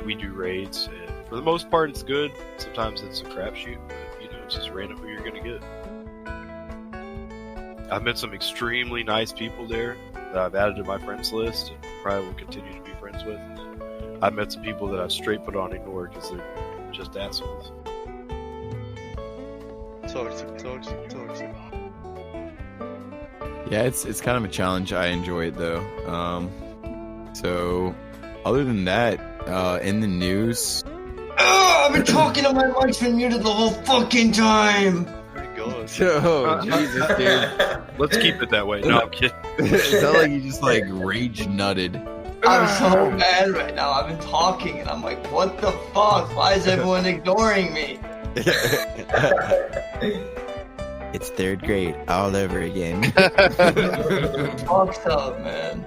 we do raids, and for the most part, it's good. Sometimes it's a crapshoot, but you know, it's just random who you're gonna get. I've met some extremely nice people there that I've added to my friends list, and probably will continue to be friends with. And then I've met some people that I've straight put on ignore because they're just assholes. Toxic. Yeah, it's kind of a challenge. I enjoy it though. So other than that, in the news, I've been talking and my mic's been muted the whole fucking time. Thank God. oh Jesus, dude, Let's keep it that way. No, I'm kidding. it sounded like you just like rage nutted. I'm so mad right now. I've been talking and I'm like, what the fuck? Why is everyone ignoring me? It's 3rd grade all over again. Fucked up, man.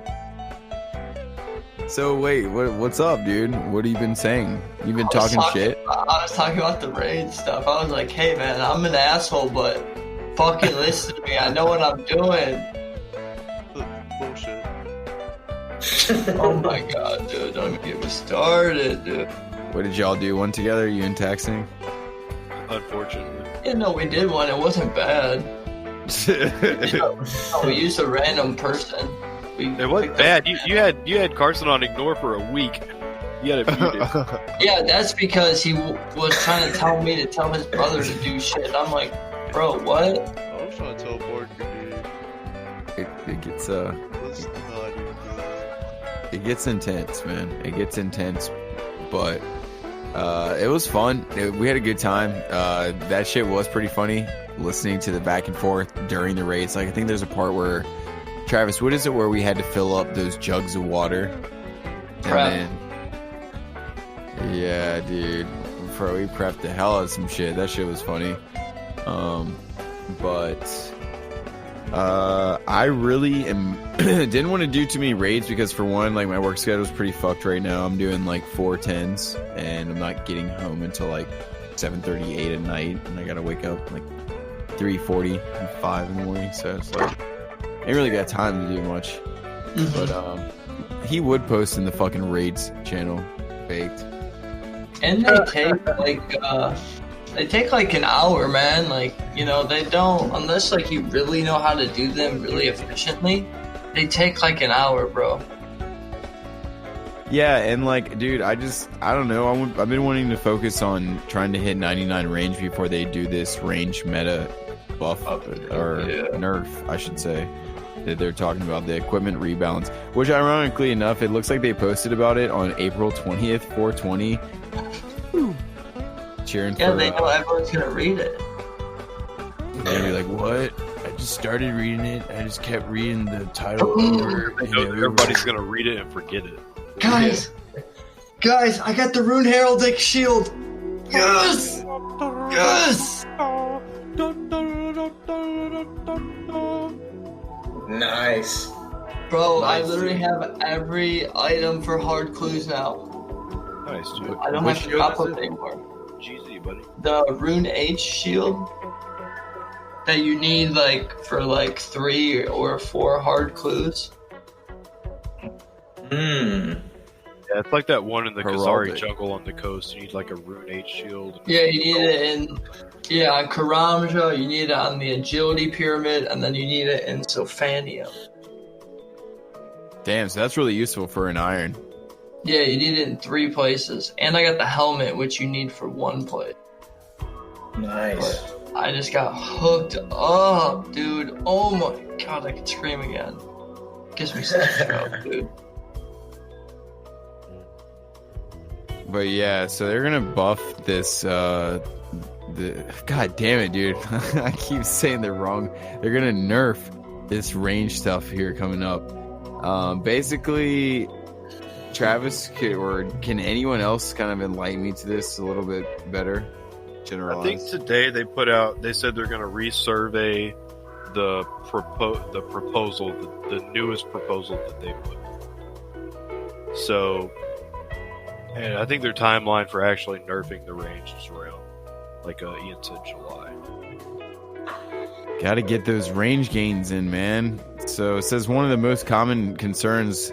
So wait, what's up, dude? What have you been saying? You've been talking shit? I was talking about the raid stuff. I was like, hey man, I'm an asshole, but fucking listen to me. I know what I'm doing. Bullshit. Oh my god, dude. Don't get me started, dude. What did y'all do? One together? You and texting? Unfortunately. Yeah, no, we did one. It wasn't bad. No, we used a random person. It wasn't bad. You had Carson on ignore for a week. You had it muted. Yeah, that's because he was trying to tell me to tell his brother to do shit. I'm like, bro, what? I was trying to tell Parker, dude. It gets Let's not even do that. it gets intense, man. It gets intense, but it was fun. We had a good time. That shit was pretty funny. Listening to the back and forth during the raids. Like I think there's a part where Travis, what is it where we had to fill up those jugs of water? Prep. And then Yeah, dude. Bro, we prepped the hell out of some shit. That shit was funny. But I really didn't want to do too many raids because, for one, like, my work schedule is pretty fucked right now. I'm doing like 4/10s, and I'm not getting home until like 7:38 at night, and I gotta wake up like 3:40 and 5 in the morning. So it's like I ain't really got time to do much. But he would post in the fucking raids channel, baked. And they take like an hour, man. Like, you know, they don't, unless like you really know how to do them really efficiently, they take like an hour, bro. Yeah, and like, dude, I don't know. I've been wanting to focus on trying to hit 99 range before they do this range meta buff, or nerf, I should say, that they're talking about, the equipment rebalance, which ironically enough, it looks like they posted about it on April 20th, 420. Cheering yeah, for, they know everyone's gonna read it. They'll be like, what? I just started reading it. I just kept reading the title over and over. Everybody's gonna read it and forget it. Guys, I got the Rune Heraldic shield. Yes! Yes! Nice. Bro, I literally have every item for hard clues now. Nice, dude. I don't have to pop up anymore. GZ, buddy. The Rune H shield that you need like for like 3 or 4 hard clues. Yeah, it's like that one in the Heraldic. Kazari jungle on the coast. You need like a Rune H shield. Yeah, you need it in on Karamja, you need it on the Agility Pyramid, and then you need it in Sophanium. Damn, so that's really useful for an iron. Yeah, you need it in 3 places. And I got the helmet, which you need for 1 place. Nice. But I just got hooked up, dude. Oh my god, I can scream again. Gives me such a stroke, dude. But yeah, so they're gonna buff this. God damn it, dude! I keep saying they're wrong. They're gonna nerf this range stuff here coming up. Basically, Travis, can anyone else kind of enlighten me to this a little bit better? I think today they said they're going to resurvey the proposal, the newest proposal that they put. So, and I think their timeline for actually nerfing the range is around, like Ian said, July. Got to get those range gains in, man. So it says one of the most common concerns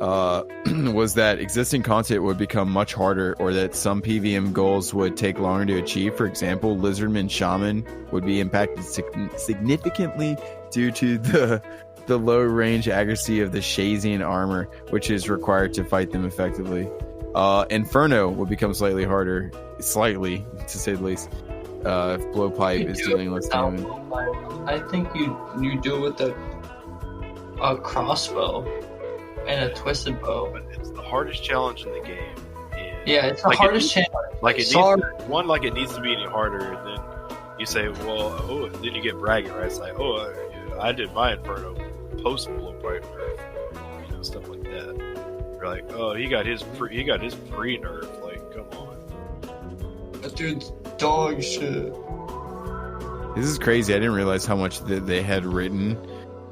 was that existing content would become much harder, or that some PVM goals would take longer to achieve. For example, Lizardman Shaman would be impacted significantly due to the low range accuracy of the Shazian armor, which is required to fight them effectively. Inferno would become slightly harder, to say the least, if Blowpipe is dealing less damage. I think you do it with a crossbow and a twisted bow. But it's the hardest challenge in the game. Yeah, it's the hardest challenge. It needs to be any harder, and then you say, well, then you get bragging, right? It's like, I did my Inferno post Blowpipe nerf, stuff like that. You're like, he got his pre-nerf. Like, come on. That dude's dog shit. This is crazy. I didn't realize how much they had written.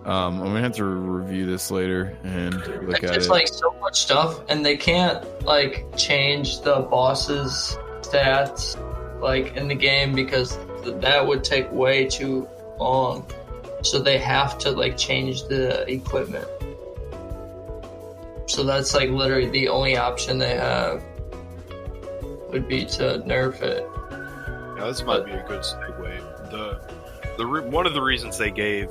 I'm gonna have to review this later and look at it. It's like so much stuff, and they can't like change the boss's stats like in the game because that would take way too long. So they have to like change the equipment. So that's like literally the only option they have would be to nerf it. Yeah, this might be a good segue. One of the reasons they gave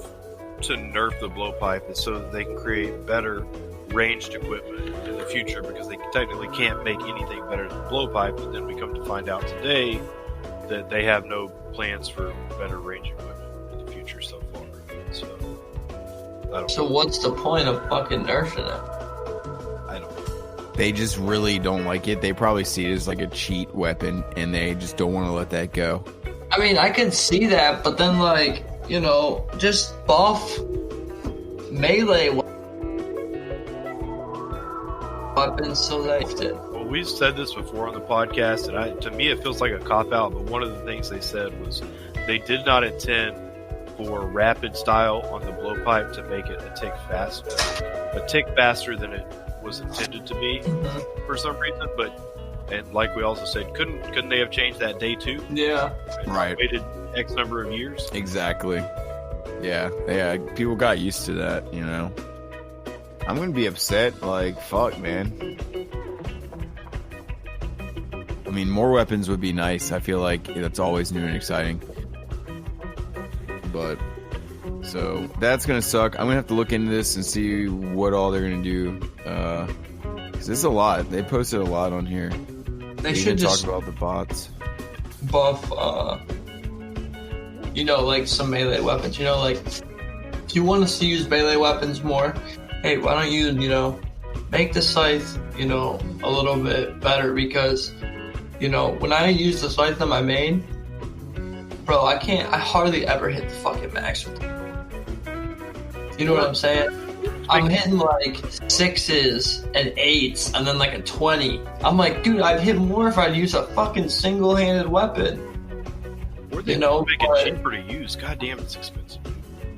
to nerf the blowpipe is so that they can create better ranged equipment in the future, because they technically can't make anything better than the blowpipe. But then we come to find out today that they have no plans for better range equipment in the future so far. So what's the point of fucking nerfing it? I don't know. They just really don't like it. They probably see it as like a cheat weapon, and they just don't want to let that go. I mean, I can see that, but then, like, just buff melee weapons so they it. Well, we've said this before on the podcast, and to me it feels like a cop-out, but one of the things they said was they did not intend for rapid style on the blowpipe to make it a tick faster than it was intended to be for some reason, and like we also said, couldn't they have changed that day two? Yeah. Right. Waited X number of years? Exactly. Yeah, people got used to that, you know. I'm gonna be upset, like, fuck, man. I mean, more weapons would be nice. I feel like that's always new and exciting. But, so, that's gonna suck. I'm gonna have to look into this and see what all they're gonna do. Because there's a lot. They posted a lot on here. They should just talk about the bots. Buff, like some melee weapons. Like, if you want us to use melee weapons more, hey, why don't you, make the scythe, a little bit better? Because, when I use the scythe on my main, bro, I hardly ever hit the fucking max with it. You know what I'm saying? I'm hitting like 6s and 8s and then like a 20. I'm like, dude, I'd hit more if I'd use a fucking single-handed weapon. Or they make it cheaper to use. God damn, it's expensive.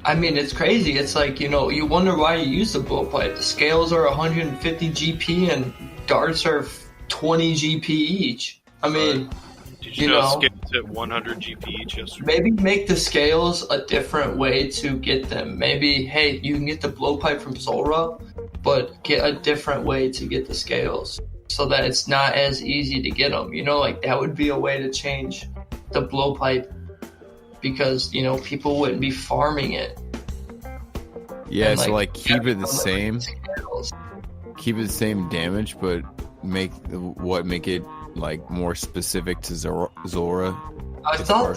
I mean, it's crazy. It's like, you wonder why you use the blowpipe. The scales are 150 GP and darts are 20 GP each. I mean, did you know scales hit 100 GP each yesterday? Maybe make the scales a different way to get them. Maybe, hey, you can get the blowpipe from Zulrah, but get a different way to get the scales so that it's not as easy to get them. Like that would be a way to change the blowpipe because, people wouldn't be farming it. Yeah, so keep it the same. Keep it the same damage, but make it like more specific to Zulrah. I thought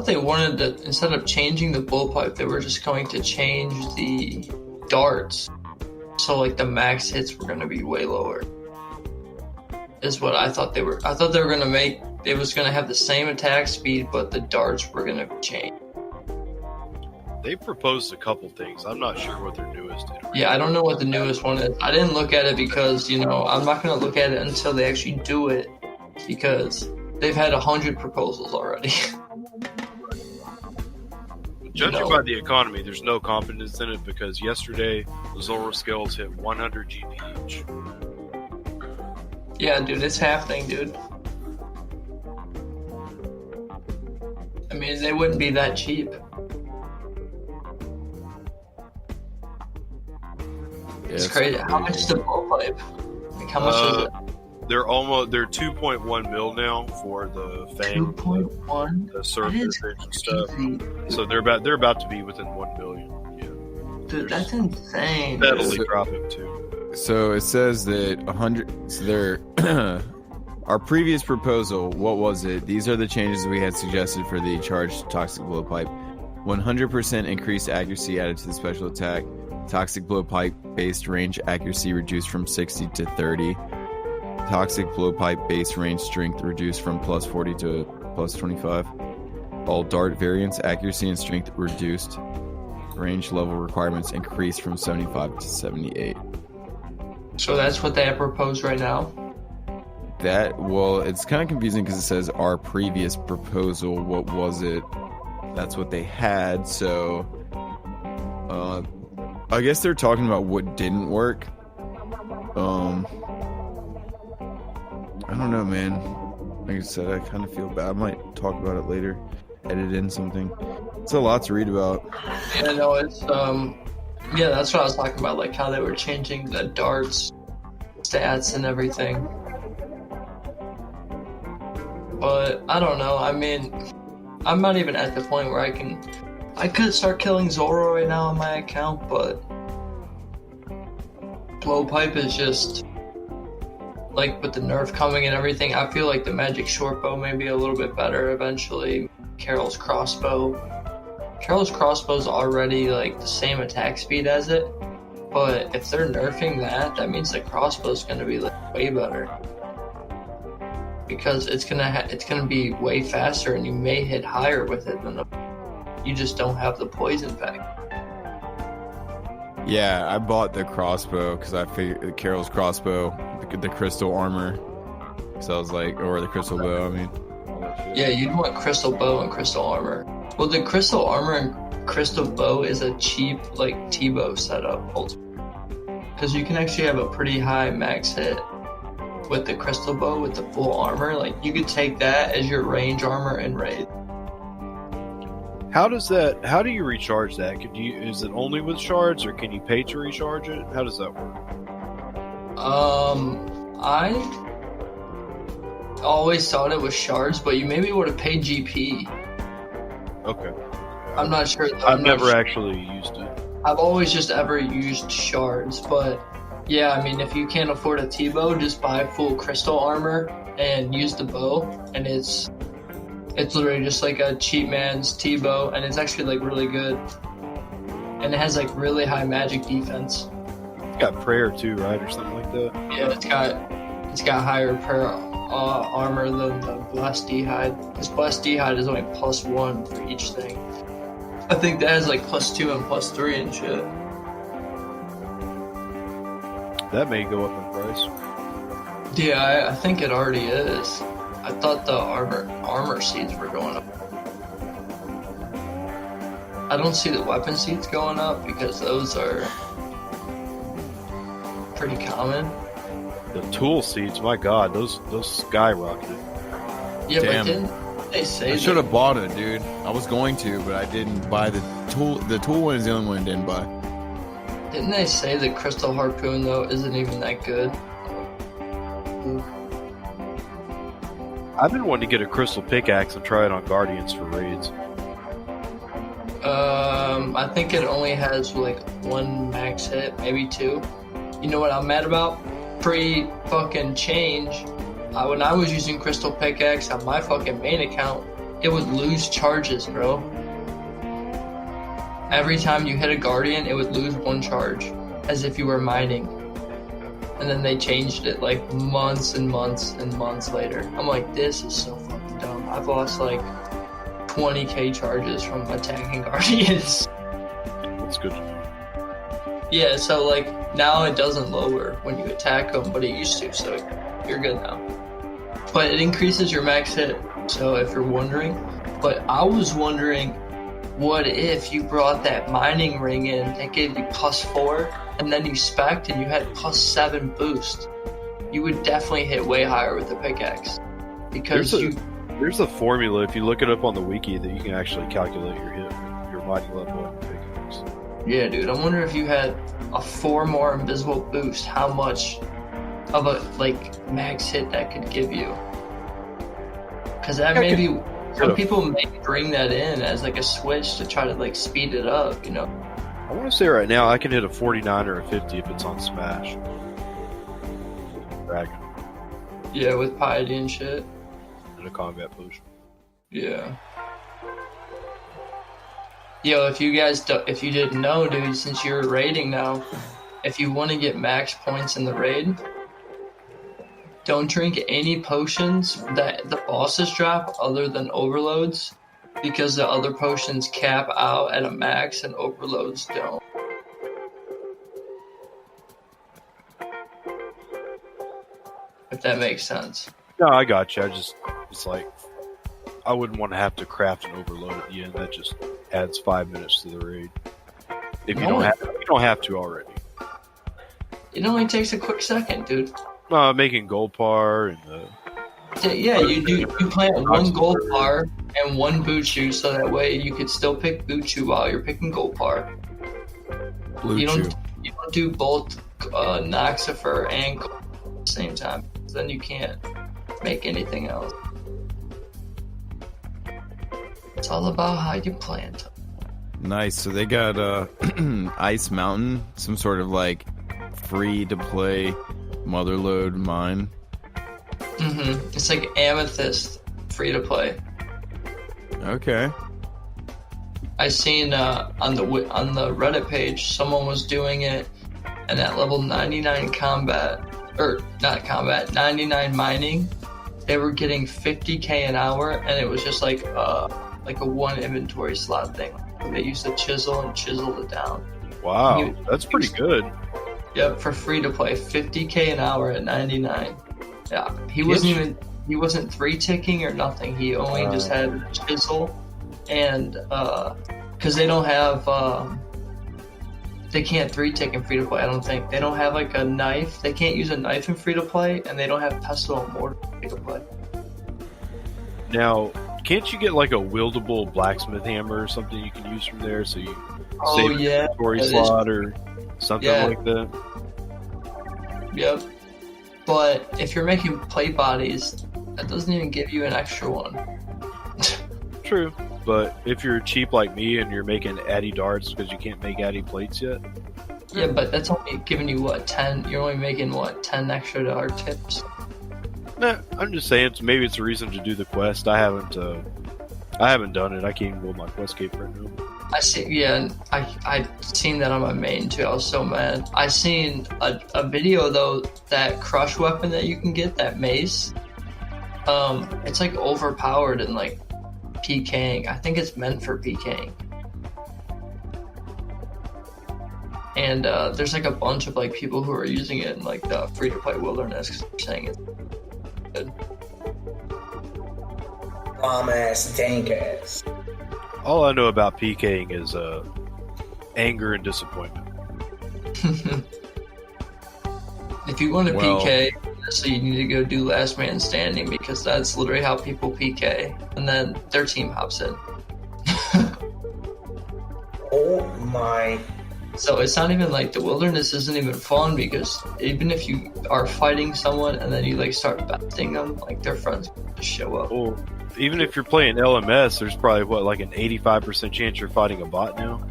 they wanted to, instead of changing the blowpipe, they were just going to change the darts. So like the max hits were going to be way lower. Is what I thought they were. I thought they were going to make. It was going to have the same attack speed, but the darts were going to change. They proposed a couple things. I'm not sure what their newest is. Yeah, I don't know what the newest one is. I didn't look at it because, I'm not going to look at it until they actually do it because they've had 100 proposals already. Judging by the economy, there's no confidence in it because yesterday the Zulrah scales hit 100 GP each. Yeah, dude, it's happening, dude. I mean, they wouldn't be that cheap. It's crazy. How much is the blowpipe? Like, how much is it? They're 2.1 mil now for the Fang, 2.1, the surface and stuff. So they're about to be within 1 million. Yeah, dude, that's insane. Steadily dropping too. So it says that 100. So they're our previous proposal. What was it? These are the changes we had suggested for the charged toxic blowpipe. 100% increased accuracy added to the special attack. Toxic blowpipe based range accuracy reduced from 60 to 30. Toxic blowpipe base range strength reduced from plus 40 to plus 25. All dart variants accuracy and strength reduced. Range level requirements increased from 75 to 78. So that's what they have proposed right now? It's kind of confusing because it says our previous proposal. What was it? That's what they had. So, I guess they're talking about what didn't work. I don't know, man. Like I said, I kind of feel bad. I might talk about it later. Edit in something. It's a lot to read about. Yeah, no, it's yeah, that's what I was talking about, like how they were changing the darts stats and everything. But I don't know. I mean, I'm not even at the point where I could start killing Zulrah right now on my account, but blowpipe is just like with the nerf coming and everything. I feel like the magic short bow may be a little bit better eventually. Carol's crossbow is already like the same attack speed as it, but if they're nerfing that means the crossbow's gonna be like way better because it's gonna be way faster and you may hit higher with it than you just don't have the poison effect. Yeah, I bought the crossbow because I figured Carol's crossbow, the crystal armor. So I was like, or the crystal bow, I mean. Yeah, you'd want crystal bow and crystal armor. Well, the crystal armor and crystal bow is a cheap, like, T-bow setup. Because you can actually have a pretty high max hit with the crystal bow with the full armor. Like, you could take that as your range armor in raid. How do you recharge that? Is it only with shards, or can you pay to recharge it? How does that work? I always thought it was shards, but you maybe would have paid GP. Okay. I'm not sure. I've never actually used it. I've always just ever used shards, but yeah, I mean, if you can't afford a T-bow, just buy full crystal armor and use the bow, and it's literally just like a cheap man's T-bow, and it's actually like really good, and it has like really high magic defense. It's got prayer too, right, or something like that? Yeah, it's got higher prayer armor than the blessed d'hide. Because blessed d'hide is only +1 for each thing. I think that has like +2 and +3 and shit. That may go up in price. Yeah, I think it already is. I thought the armor seeds were going up. I don't see the weapon seeds going up because those are pretty common. The tool seeds, my god, those skyrocketed. Yeah, Damn. but didn't they say I should have bought it, dude. I was going to, but I didn't buy the tool. The tool one is the only one I didn't buy. Didn't they say the crystal harpoon though isn't even that good? I've been wanting to get a crystal pickaxe and try it on Guardians for raids. I think it only has like 1 max hit, maybe 2. You know what I'm mad about? Pre-fucking change, when I was using crystal pickaxe on my fucking main account, it would lose charges, bro. Every time you hit a guardian, it would lose 1 charge, as if you were mining. And then they changed it like months and months and months later. I'm like, this is so fucking dumb. I've lost like 20k charges from attacking guardians. That's good to know. Yeah, so like now it doesn't lower when you attack them, but it used to, so you're good now. But it increases your max hit, so if you're wondering. But I was wondering, what if you brought that mining ring in that gave you +4, and then you spec'd and you had +7 boost? You would definitely hit way higher with the pickaxe. Because there's a formula, if you look it up on the wiki, that you can actually calculate your hit, your mining level on the pickaxe. Yeah, dude, I wonder if you had a 4 more invisible boost, how much of a like max hit that could give you. Because that maybe some people may bring that in as like a switch to try to like speed it up, you know. I want to say right now I can hit a 49 or a 50 if it's on Smash. Dragon. Yeah, with piety and shit. And a combat potion. Yeah. Yo, if you didn't know, dude, since you're raiding now, if you want to get max points in the raid, don't drink any potions that the bosses drop other than overloads, because the other potions cap out at a max and overloads don't. If that makes sense. No, I got you. It's like, I wouldn't want to have to craft an overload at the end. That just adds 5 minutes to the raid. If you don't have to already. It only takes a quick second, dude. Making gold par and yeah, you plant 1 gold par and 1 boot shoe, so that way you could still pick boot shoe while you're picking gold par. You don't do both Noxifer and gold at the same time. Then you can't make anything else. It's all about how you plant. Nice. So they got Ice Mountain, some sort of like free to play motherlode mine. It's like Amethyst, free to play. Okay. I seen on the Reddit page someone was doing it, and at level 99 99 mining, they were getting 50k an hour, and it was just like a 1 inventory slot thing. They used a chisel and chiseled it down. Wow, that's pretty good. Yep, for free to play, $50K an hour at 99. Yeah, he wasn't 3-ticking or nothing. He only just had a chisel, and because they don't have, they can't 3-tick in free to play. I don't think they don't have like a knife. They can't use a knife in free to play, and they don't have pestle and mortar in free to play. Now, can't you get like a wieldable blacksmith hammer or something you can use from there? So you save your inventory slot or something like that. Yep. But if you're making plate bodies, that doesn't even give you an extra one. True. But if you're cheap like me and you're making addy darts because you can't make addy plates yet. Yeah, but that's only giving you 10. You're only making 10 extra dart tips. Nah, I'm just saying. Maybe it's a reason to do the quest. I haven't done it. I can't even build my quest cape right now. I see. Yeah, I seen that on my main too. I was so mad. I seen a video though, that crush weapon that you can get, that mace. It's like overpowered and like PKing. I think it's meant for PKing. And there's like a bunch of like people who are using it in like the free to play wilderness, 'cause they're saying it's good. Bomb ass, dank ass. All I know about PKing is anger and disappointment. If you want to PK, so you need to go do last man standing, because that's literally how people PK, and then their team hops in. Oh my. So it's not even like the wilderness isn't even fun, because even if you are fighting someone and then you like start besting them, like their friends just show up. Well, even if you're playing LMS, there's probably like an 85% chance you're fighting a bot now.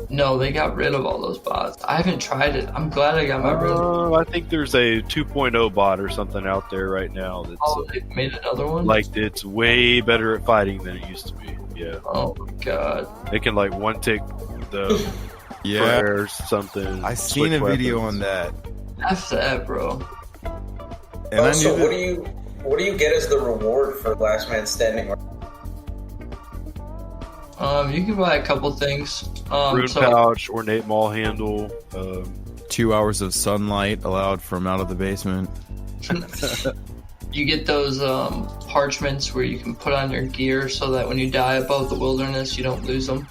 No, they got rid of all those bots. I haven't tried it. I'm glad I got my room. I think there's a 2.0 bot or something out there right now that's they made another one? like it's way better at fighting than it used to be. Yeah. Oh my god. They can like one tick the prayer or something. I seen a video on that. F that, bro. And also, what do you get as the reward for Last Man Standing? You can buy a couple things. Rune pouch, ornate maul handle. 2 hours of sunlight allowed from out of the basement. You get those parchments where you can put on your gear so that when you die above the wilderness, you don't lose them.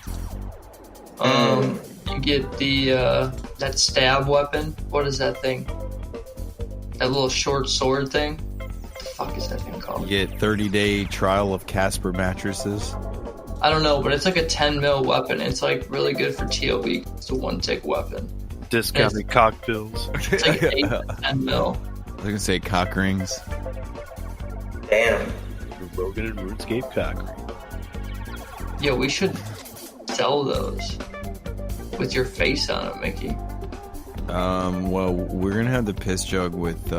You get the that stab weapon. What is that thing? That little short sword thing. What the fuck is that thing called? You get 30-day trial of Casper mattresses. I don't know, but it's like a 10 mil weapon. It's like really good for TOB. It's a one-tick weapon. Discounted cock pills. It's like 8 to 10 mil. I was gonna say cock rings. Damn. Rogan and Runescape cock ring. Yeah, we should sell those with your face on it, Mickey. Well, we're gonna have the piss jug with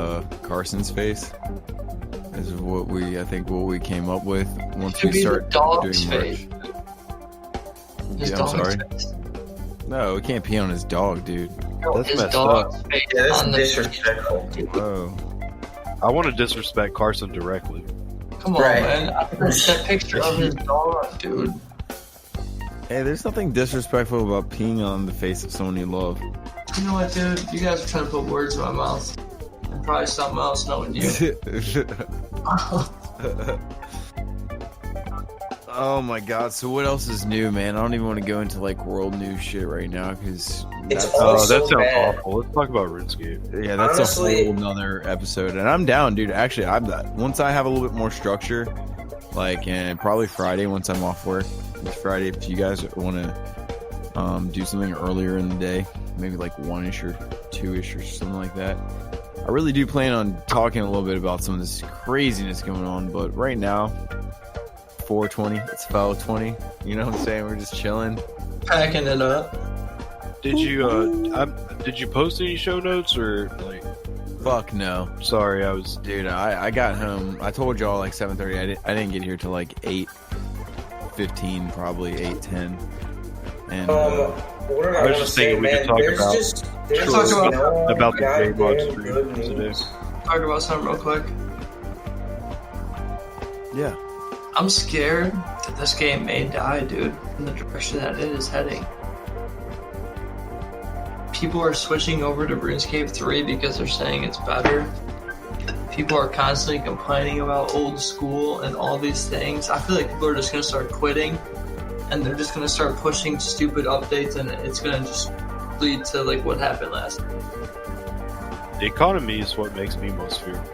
Carson's face. This is what we came up with once we start doing merch. His I'm dog's sorry. face. No, we can't pee on his dog, dude. No, That's his messed dog's up. face Yeah, that's on the disrespectful. Oh, I want to disrespect Carson directly. Come on, Right. man. I put that picture of his dog, dude. hey, there's nothing disrespectful about peeing on the face of someone you love. You know what, dude? You guys are trying to put words in my mouth. And probably something else knowing you. Oh my god, so what else is new, man? I don't even want to go into like world news shit right now because It's Oh, all that so sounds bad. awful. Let's talk about RuneScape. yeah, that's Honestly- a whole nother episode. And I'm down, dude. Actually, once I have a little bit more structure, like, and probably Friday once I'm off work. It's Friday if you guys want to do something earlier in the day, maybe like 1-ish or 2-ish or something like that. I really do plan on talking a little bit about some of this craziness going on, but right now, 420, it's 420. You know what I'm saying? We're just chilling. Packing it up. Did you post any show notes or like? Fuck no. Sorry, I was. Dude, I got home. I told y'all like 7:30. I didn't get here till like 8:15, probably 8:10. And What did I was want to just say, thinking we could man? talk There's about- just there's Talk just about- no about the goddamn J-Mod stream good today. news. Talk about something real quick. yeah, I'm scared that this game may die, dude, in the direction that it is heading. people are switching over to RuneScape 3 because they're saying it's better. People are constantly complaining about old school and all these things. I feel like people are just going to start quitting, and they're just going to start pushing stupid updates, and it's going to just lead to like what happened last time. The economy is what makes me most fearful.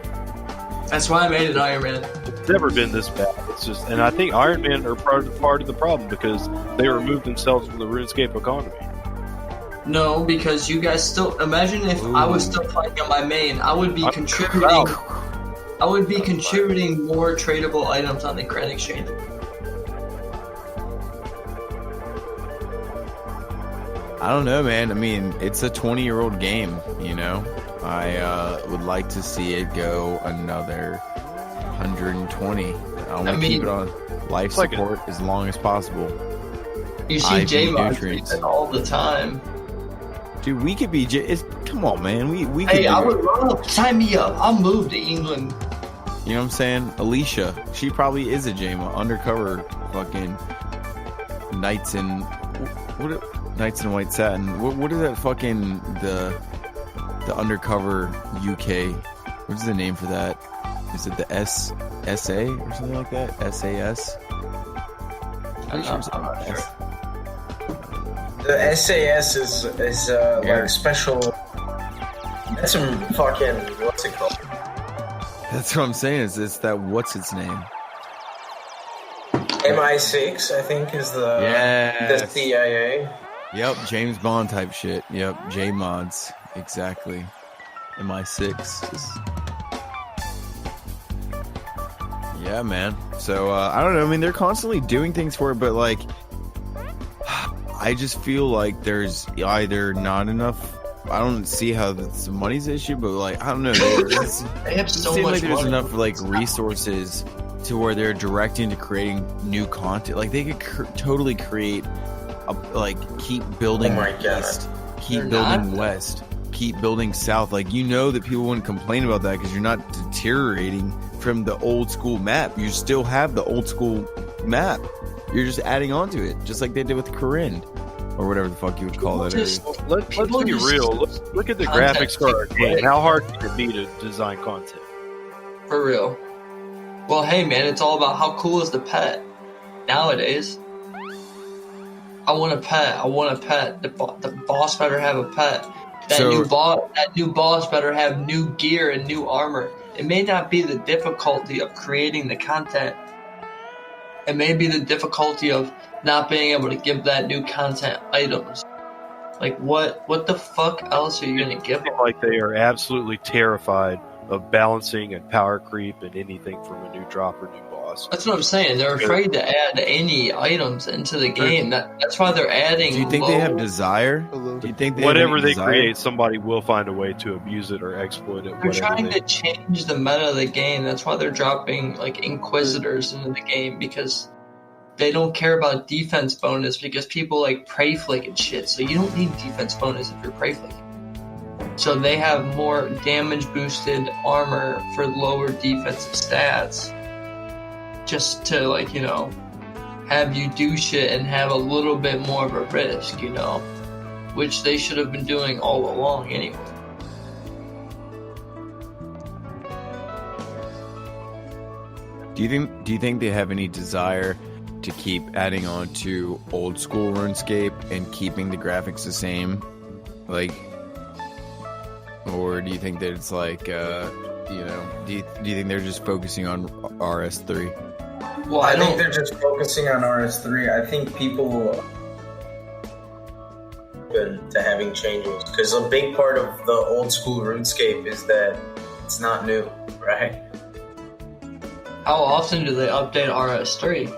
That's why I made it Iron Man. It's never been this bad. It's just, and I think Iron Man are part of the problem because they removed themselves from the RuneScape economy. No, because you guys still imagine if I was still playing on my main, I would be contributing. I would be contributing more tradable items on the Grand Exchange. I don't know, man. I mean, it's a 20-year-old game, you know? I would like to see it go another 120. I want to keep it on life support as long as possible. You see J-Mod tweets all the time. Dude, we could be... come on, man. We hey, I would love... Sign me up. I'll move to England. You know what I'm saying? Aleeshuh. She probably is a J-Mod. Undercover fucking Knights in... Knights in White Satin. What is that fucking... The undercover UK... What's the name for that? Is it the SA or something like that? SAS? I'm not sure. The SAS is like special. That's some fucking, what's it called? That's what I'm saying. It's that what's its name? MI6, I think, is the CIA. Yep, James Bond type shit. Yep, J mods exactly. MI6 is. Yeah, man. So I don't know. I mean, they're constantly doing things for it, but like. I just feel like there's either not enough. I don't see how the money's the issue, but like I don't know. They have so much like there's money. enough like resources to where they're directing to creating new content. Like they could totally create, keep building east, keep building west, keep building south. Like you know that people wouldn't complain about that because you're not deteriorating from the old school map. You still have the old school map. You're just adding on to it, just like they did with Corinne, or whatever the fuck you would call that. Let's be real. Look at the graphics for our game. How hard can it be to design content? For real. Well, hey man, it's all about how cool is the pet nowadays. I want a pet. The boss better have a pet. That new boss better have new gear and new armor. It may not be the difficulty of creating the content. It may be the difficulty of not being able to give that new content items. Like, what the fuck else are you going to give them? Like, they are absolutely terrified of balancing and power creep and anything from a new drop or new boss. That's what I'm saying. They're afraid to add any items into the game. That's why they're adding. Do you think they have desire? Do you think whatever they create, somebody will find a way to abuse it or exploit it? They're trying to change the meta of the game. That's why they're dropping like Inquisitors into the game, because they don't care about defense bonus, because people like prey flick and shit. So you don't need defense bonus if you're prey flicking. So they have more damage boosted armor for lower defensive stats, just to like, you know, have you do shit and have a little bit more of a risk, you know, which they should have been doing all along anyway. Do you think they have any desire to keep adding on to old school RuneScape and keeping the graphics the same, like, or do you think that it's like, you know, do you think they're just focusing on RS3? Well, I think they're just focusing on RS3. I think people open to having changes, because a big part of the old school RuneScape is that it's not new, right? How often do they update RS3?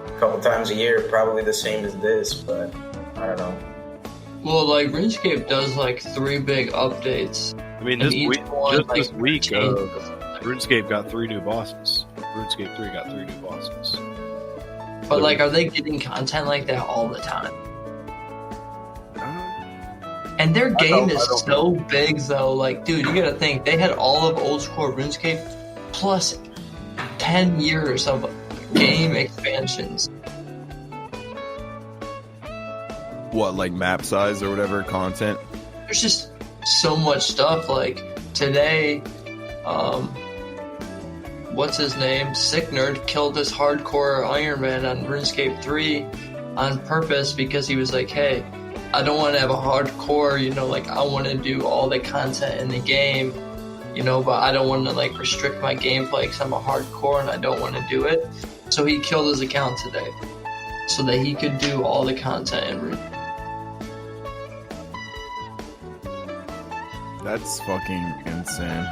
A couple times a year, probably the same as this, but I don't know. Well, like RuneScape does like 3 big updates. I mean, this week, RuneScape got 3 new bosses. RuneScape 3 got 3 new bosses. But like, are they getting content like that all the time? And their game is so big, though. Like, dude, you gotta think, they had all of old school RuneScape plus 10 years of game expansions. What, like map size or whatever content? There's just so much stuff. Like today, what's his name? Sick Nerd killed this hardcore Iron Man on RuneScape 3 on purpose because he was like, hey, I don't want to have a hardcore, like I want to do all the content in the game, but I don't want to like restrict my gameplay because I'm a hardcore and I don't want to do it. So he killed his account today so that he could do all the content in Rune. That's fucking insane.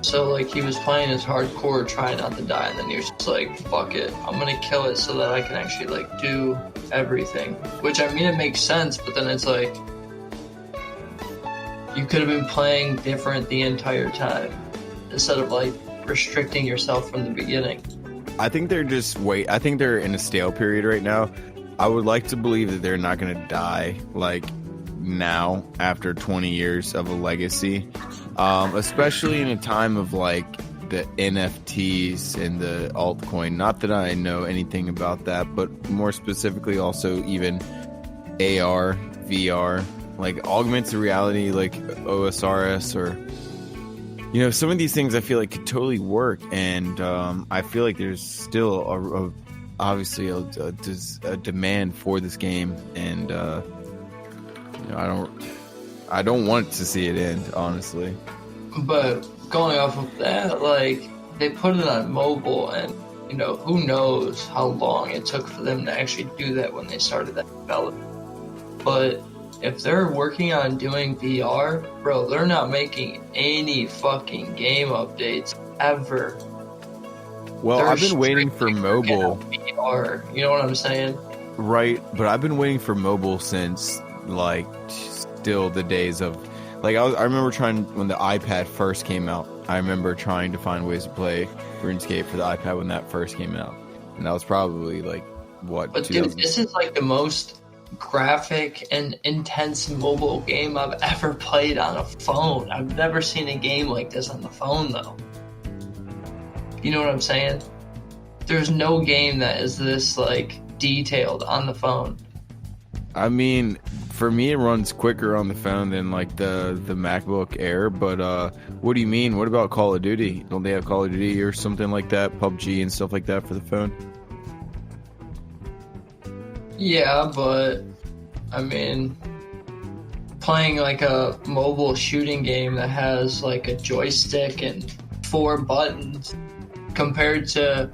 So like he was playing his hardcore, trying not to die, and then he was just like, fuck it, I'm gonna kill it so that I can actually like do everything. Which, I mean, it makes sense, but then it's like, you could have been playing different the entire time instead of like restricting yourself from the beginning. I think they're I think they're in a stale period right now. I would like to believe that they're not gonna die like now after 20 years of a legacy, especially in a time of like the NFTs and the altcoin. Not that I know anything about that, but more specifically also even AR, VR, like augmented reality, like OSRS, or some of these things I feel like could totally work. And I feel like there's still obviously a demand for this game, and I don't want to see it end, honestly. But going off of that, like, they put it on mobile, and who knows how long it took for them to actually do that when they started that development. But if they're working on doing VR, bro, they're not making any fucking game updates ever. Well, I've been waiting for mobile. VR, you know what I'm saying? Right, but I've been waiting for mobile since like still the days of like I remember trying when the iPad first came out. I remember trying to find ways to play RuneScape for the iPad when that first came out, and that was probably like what. But dude, this is like the most graphic and intense mobile game I've ever played on a phone. I've never seen a game like this on the phone, though. You know what I'm saying? There's no game that is this like detailed on the phone. I mean, for me, it runs quicker on the phone than like the MacBook Air. But what do you mean? What about Call of Duty? Don't they have Call of Duty or something like that, PUBG and stuff like that for the phone? Yeah, but I mean, playing like a mobile shooting game that has like a joystick and 4 buttons compared to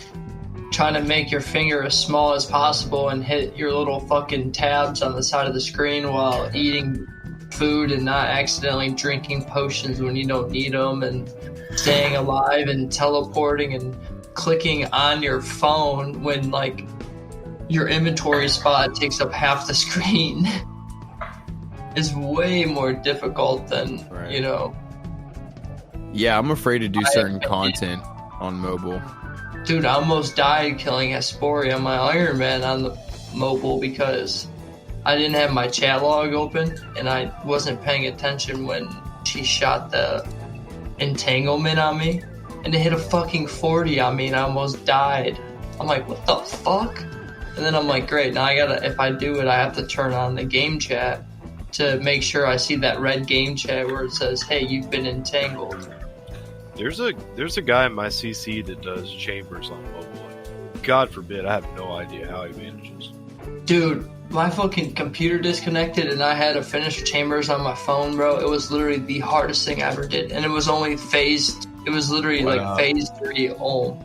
trying to make your finger as small as possible and hit your little fucking tabs on the side of the screen while eating food and not accidentally drinking potions when you don't need them, and staying alive and teleporting and clicking on your phone when like your inventory spot takes up half the screen is way more difficult than, right. Yeah, I'm afraid to do certain content on mobile. Dude, I almost died killing Asporia, my Iron Man, on the mobile because I didn't have my chat log open and I wasn't paying attention when she shot the entanglement on me, and it hit a fucking 40 on me and I almost died. I'm like, what the fuck? And then I'm like, great, now I gotta, if I do it, I have to turn on the game chat to make sure I see that red game chat where it says, hey, you've been entangled. There's a guy in my CC that does chambers on mobile. God forbid, I have no idea how he manages. Dude, my fucking computer disconnected and I had to finish chambers on my phone, bro. It was literally the hardest thing I ever did. And it was only phased, it was literally like phase 3 ohm.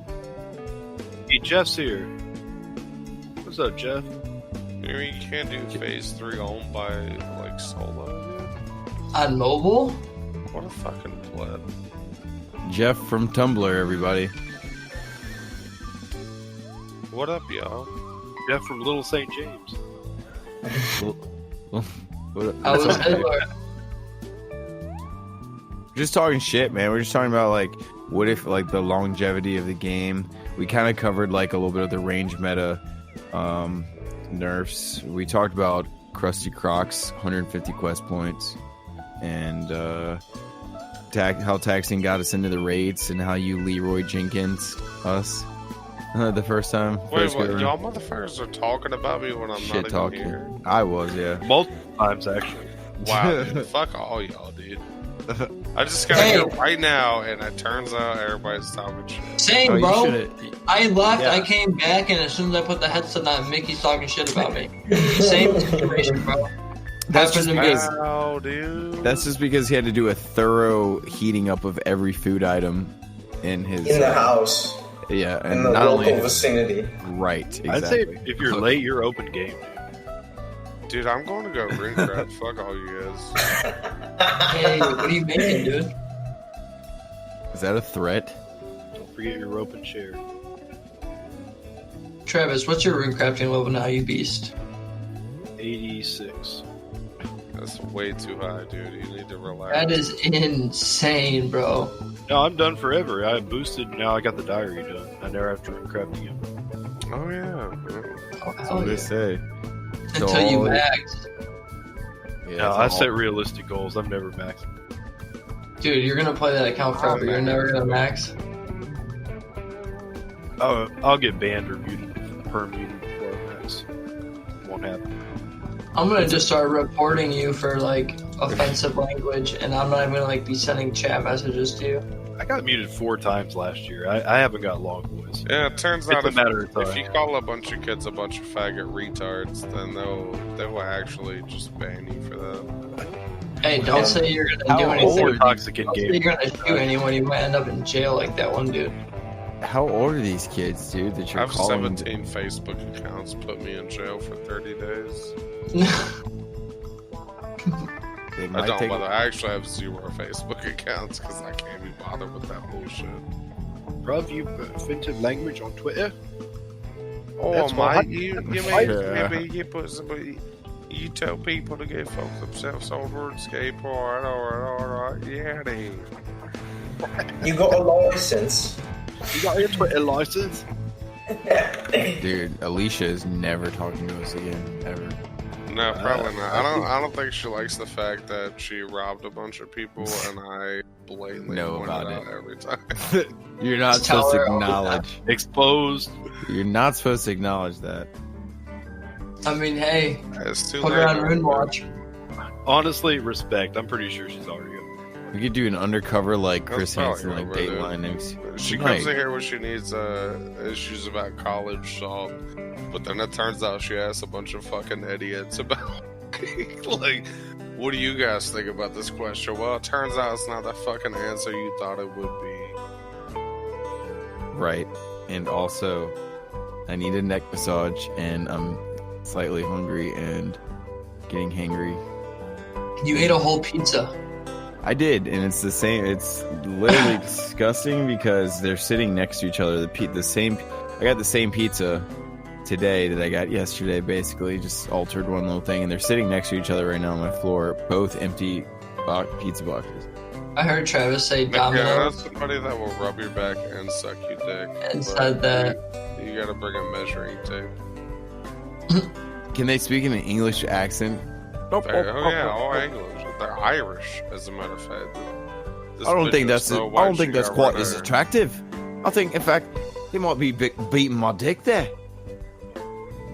Hey, Jeff's here. What's up, Jeff? You can't do phase 3 ohm by like solo. On mobile? What a fucking pleb. Jeff from Tumblr, everybody. What up, y'all? Jeff from Little St. James. I was just talking shit, man. We're just talking about like what if like the longevity of the game. We kind of covered like a little bit of the range meta nerfs. We talked about Krusty Croc's 150 quest points, and how Taxing got us into the raids, and how you Leroy Jenkins us. The first time. Wait, first what? go Y'all around. motherfuckers are talking about me when I'm Shit not even talking. here. I was, yeah. Multiple times, actually. Wow, dude, fuck all y'all, dude. I just got Hey. here right now, and it turns out everybody's talking shit. Same, Oh, you bro. should've- I left, Yeah. I came back, and as soon as I put the headset on, Mickey's talking shit about me. Same situation, bro. That's Happened just to me. because Wow, dude. that's just because he had to do a thorough heating up of every food item in his In the house, yeah, and in the not local only vicinity. right. Exactly. I'd say if you're late, you're open game. Dude, I'm going to go ring crap. Fuck all you guys. Hey, what are you making, dude? Is that a threat? Don't forget your rope and chair. Travis, what's your rune crafting level now, you beast? 86. That's way too high, dude. You need to relax. That is insane, bro. No, I'm done forever. I boosted. Now I got the diary done. I never have to run crap again. Oh, yeah. Oh, That's hell what they yeah. say. Until you all- max. Yeah, No, it's I all- set realistic goals. I'm never maxing. Dude, you're gonna play that account forever. You're never gonna max. Oh, I'll get banned or muted, muted before I max. Won't happen. I'm gonna just start reporting you for like offensive language, and I'm not even gonna like be sending chat messages to you. I got muted 4 times last year. I haven't got long voice. Yeah, it turns It's out a matter of if time. you call a bunch of kids a bunch of faggot retards, then they will actually just ban you for that. Hey, don't say you're gonna How do old anything. More toxic in Don't say game. you're gonna shoot anyone. You might end up in jail like that one dude. How old are these kids, dude? That I you're have calling? 17 Facebook accounts. Put me in jail for 30 days. They I might don't take- bother. I actually have 0 Facebook accounts because I can't be bothered with that bullshit. Bruv, you offensive language on Twitter? Oh That's my! what You mean Yeah. maybe you put somebody? You tell people to get fuck themselves on Runescape, alright, yeah, then. You got a license. You got your Twitter license? Dude, Aleeshuh is never talking to us again, ever. No, probably not. I don't think she likes the fact that she robbed a bunch of people, and I blatantly Know point about it out it. every time. You're not Just tell supposed to her all the acknowledge. Exposed. You're not supposed to acknowledge that. I mean, hey, It's too put late. her on Rune Watch. Honestly, respect. I'm pretty sure she's already up. We could do an undercover like That's Chris probably Hansen, like over, dude. Dateline next. She Right. comes in here when she needs issues about college solved, but then it turns out she asks a bunch of fucking idiots about like, what do you guys think about this question? Well, it turns out it's not the fucking answer you thought it would be. Right. And also, I need a neck massage, and I'm slightly hungry and getting hangry. You ate a whole pizza. I did, and it's the same. It's literally disgusting because they're sitting next to each other. The same. I got the same pizza today that I got yesterday. Basically, just altered one little thing, and they're sitting next to each other right now on my floor. Both empty pizza boxes. I heard Travis say Yeah, Domino's that's somebody that will rub your back and suck your dick. and but said that. you gotta bring a measuring tape. Can they speak in an English accent? Oh yeah, all English. They're Irish, as a matter of fact. This I don't bitch think is that's. so I white don't think she that's got quite red as hair. attractive. I think, in fact, they might be beating my dick there.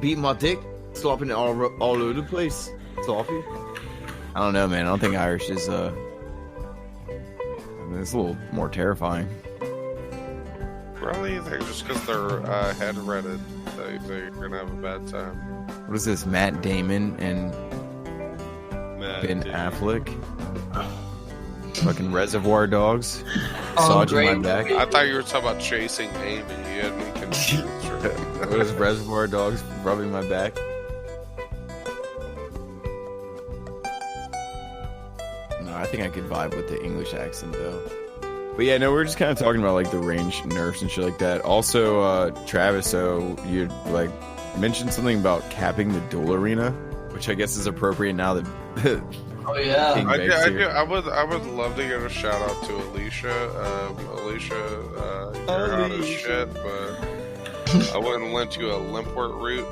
Beating my dick, slopping it all over the place. Sloppy. I don't know, man. I don't think Irish is. I mean, it's a little more terrifying. Really? You think just because they're head-redded, they're gonna have a bad time? What is this? Matt Damon and Mad Ben dude. Affleck. Fucking Reservoir Dogs. Oh, Massaging my great back. movie. I thought you were talking about chasing Amy. You had me confused. What is Reservoir Dogs rubbing my back? No, I think I could vibe with the English accent though. But yeah, no, we're just kind of talking about like the range nerfs and shit like that. Also, Travis, so you like mentioned something about capping the duel arena, which I guess is appropriate now that Oh yeah. King Beck's here. I would love to give a shout out to Aleeshuh. You're hot as shit, but I wouldn't lend you a limpwort root.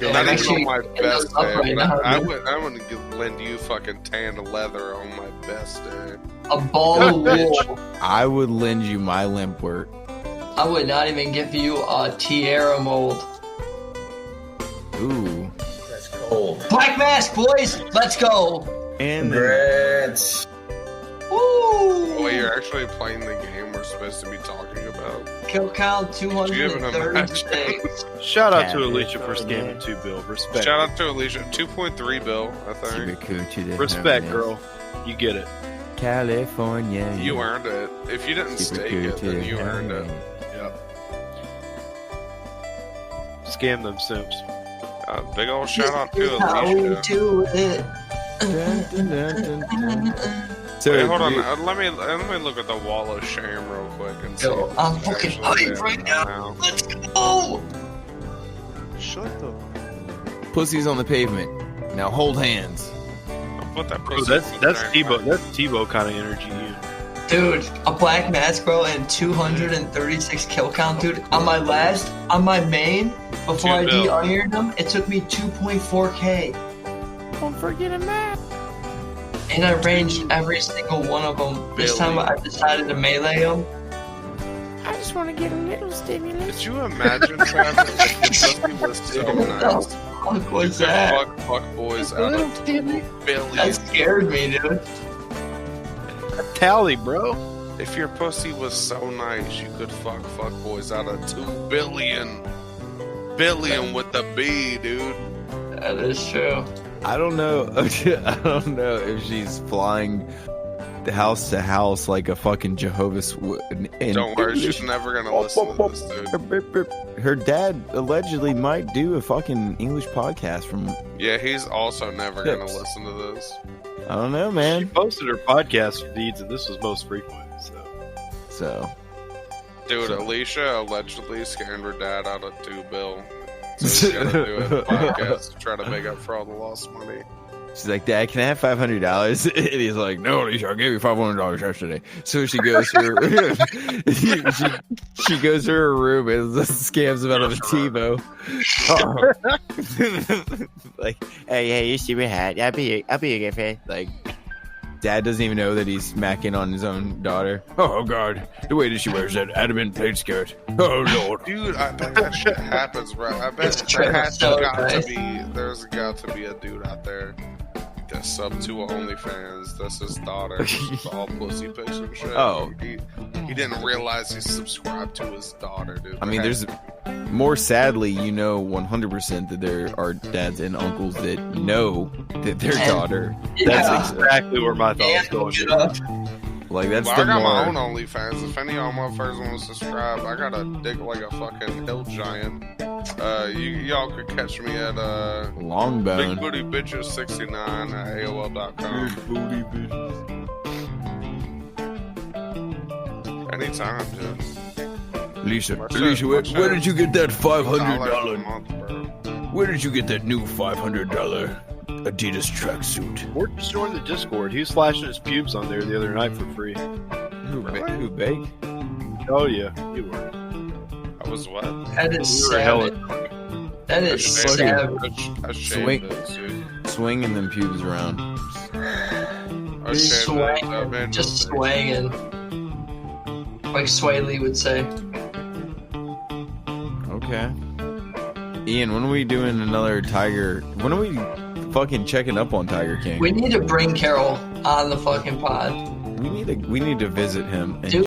Yeah, Not I'm even on actually my in best those up day. right but now, I dude. wouldn't lend you fucking tan leather on my best day. A ball of wool. I would lend you my limpwort I would not even give you a tiara mold. Ooh. That's cold. Black mask, boys! Let's go! And Congrats. Woo! Oh, you're actually playing the game we're supposed to be talking about. Kill count Did you give him a match? 236. Shout out to Aleeshuh for scamming 2 bill. Respect. Shout out to Aleeshuh. 2.3 bill, I think. Respect, girl. You get it. California. You earned it. If you didn't stake it, then you earned it. Yep. Scam them simps. Big old shout out to This is how we Aleeshuh. do it. So Wait, hold on. Let me look at the wall of shame real quick and see. Yo, I'm fucking actually hyped right happening now. Let's go! Shut the. Pussy's on the pavement. Now hold hands. I'll put that Oh, pussy that's in Tebow. there. That's Tebow kind of energy. Dude, a black mask, bro, and 236 kill count, dude. On my main, before I 2 bill. de-ironed him, it took me 2.4k. Don't forget a map. And I ranged every single one of them. This time I decided to melee them. I just want to get a little stimulus. Could you imagine, Travis, if the pussy was so What the nice? fuck was You could that? fuck boys out of 2 That billion. scared me, dude. Tally, bro. If your pussy was so nice, you could fuck boys out of 2 billion. Billion with the B, dude. That is true. I don't know. I don't know if she's flying house to house like a fucking Jehovah's. Don't worry, she's never gonna listen to this, dude. Her dad allegedly might do a fucking English podcast from. Yeah, he's also never gonna Yes. listen to this. I don't know, She man. posted her podcast feeds, and this was most frequent. So. Dude, Aleeshuh allegedly scared her dad out of 2 bill. So he's gonna do a podcast to try to make up for all the lost money. She's like, Dad, can I have $500? And he's like, No, Alicia, I gave you $500 yesterday. So she goes to her she goes to her room and scams him out of a TiVo. Like, hey, you see my hat? I'll be your girlfriend. Like, Dad doesn't even know that he's smacking on his own daughter. Oh God, the way that she wears that adamant plaid skirt. Oh Lord, Dude, I bet that shit happens, bro. I bet It's true. there's So got nice. to be a dude out there that's sub to OnlyFans. That's his daughter. It's all pussy pics and shit. Oh. He didn't realize he subscribed to his daughter, dude. I mean, there's more sadly, 100% that there are dads and uncles that know that their And- daughter. That's Yeah. exactly where my thought was Yeah, going. get up. Like that's Well, the I got my own more. OnlyFans. If any of y'all motherfuckers want to subscribe, I got a dick like a fucking hill giant. Y'all could catch me at Long Big bone. Booty Bitches 69 at AOL.com. Anytime, dude. Lisa, My Lisa, shit- where my where shit- did you get that $500 a $500? month, bro. Where did you get that new $500 Adidas tracksuit? Or just join the Discord. He was flashing his pubes on there the other night for free. Who bake? Oh yeah, you were. I was what? That is You were hella savage. That I is shaved savage. it. I shaved Swing. it, dude. Swinging them pubes around. I shaved it. Swang, just swanging. Like Sway Lee would say. Okay. Ian, when are we doing another Tiger? When are we fucking checking up on Tiger King? We need to bring Carol on the fucking pod. We need to visit him and Dude.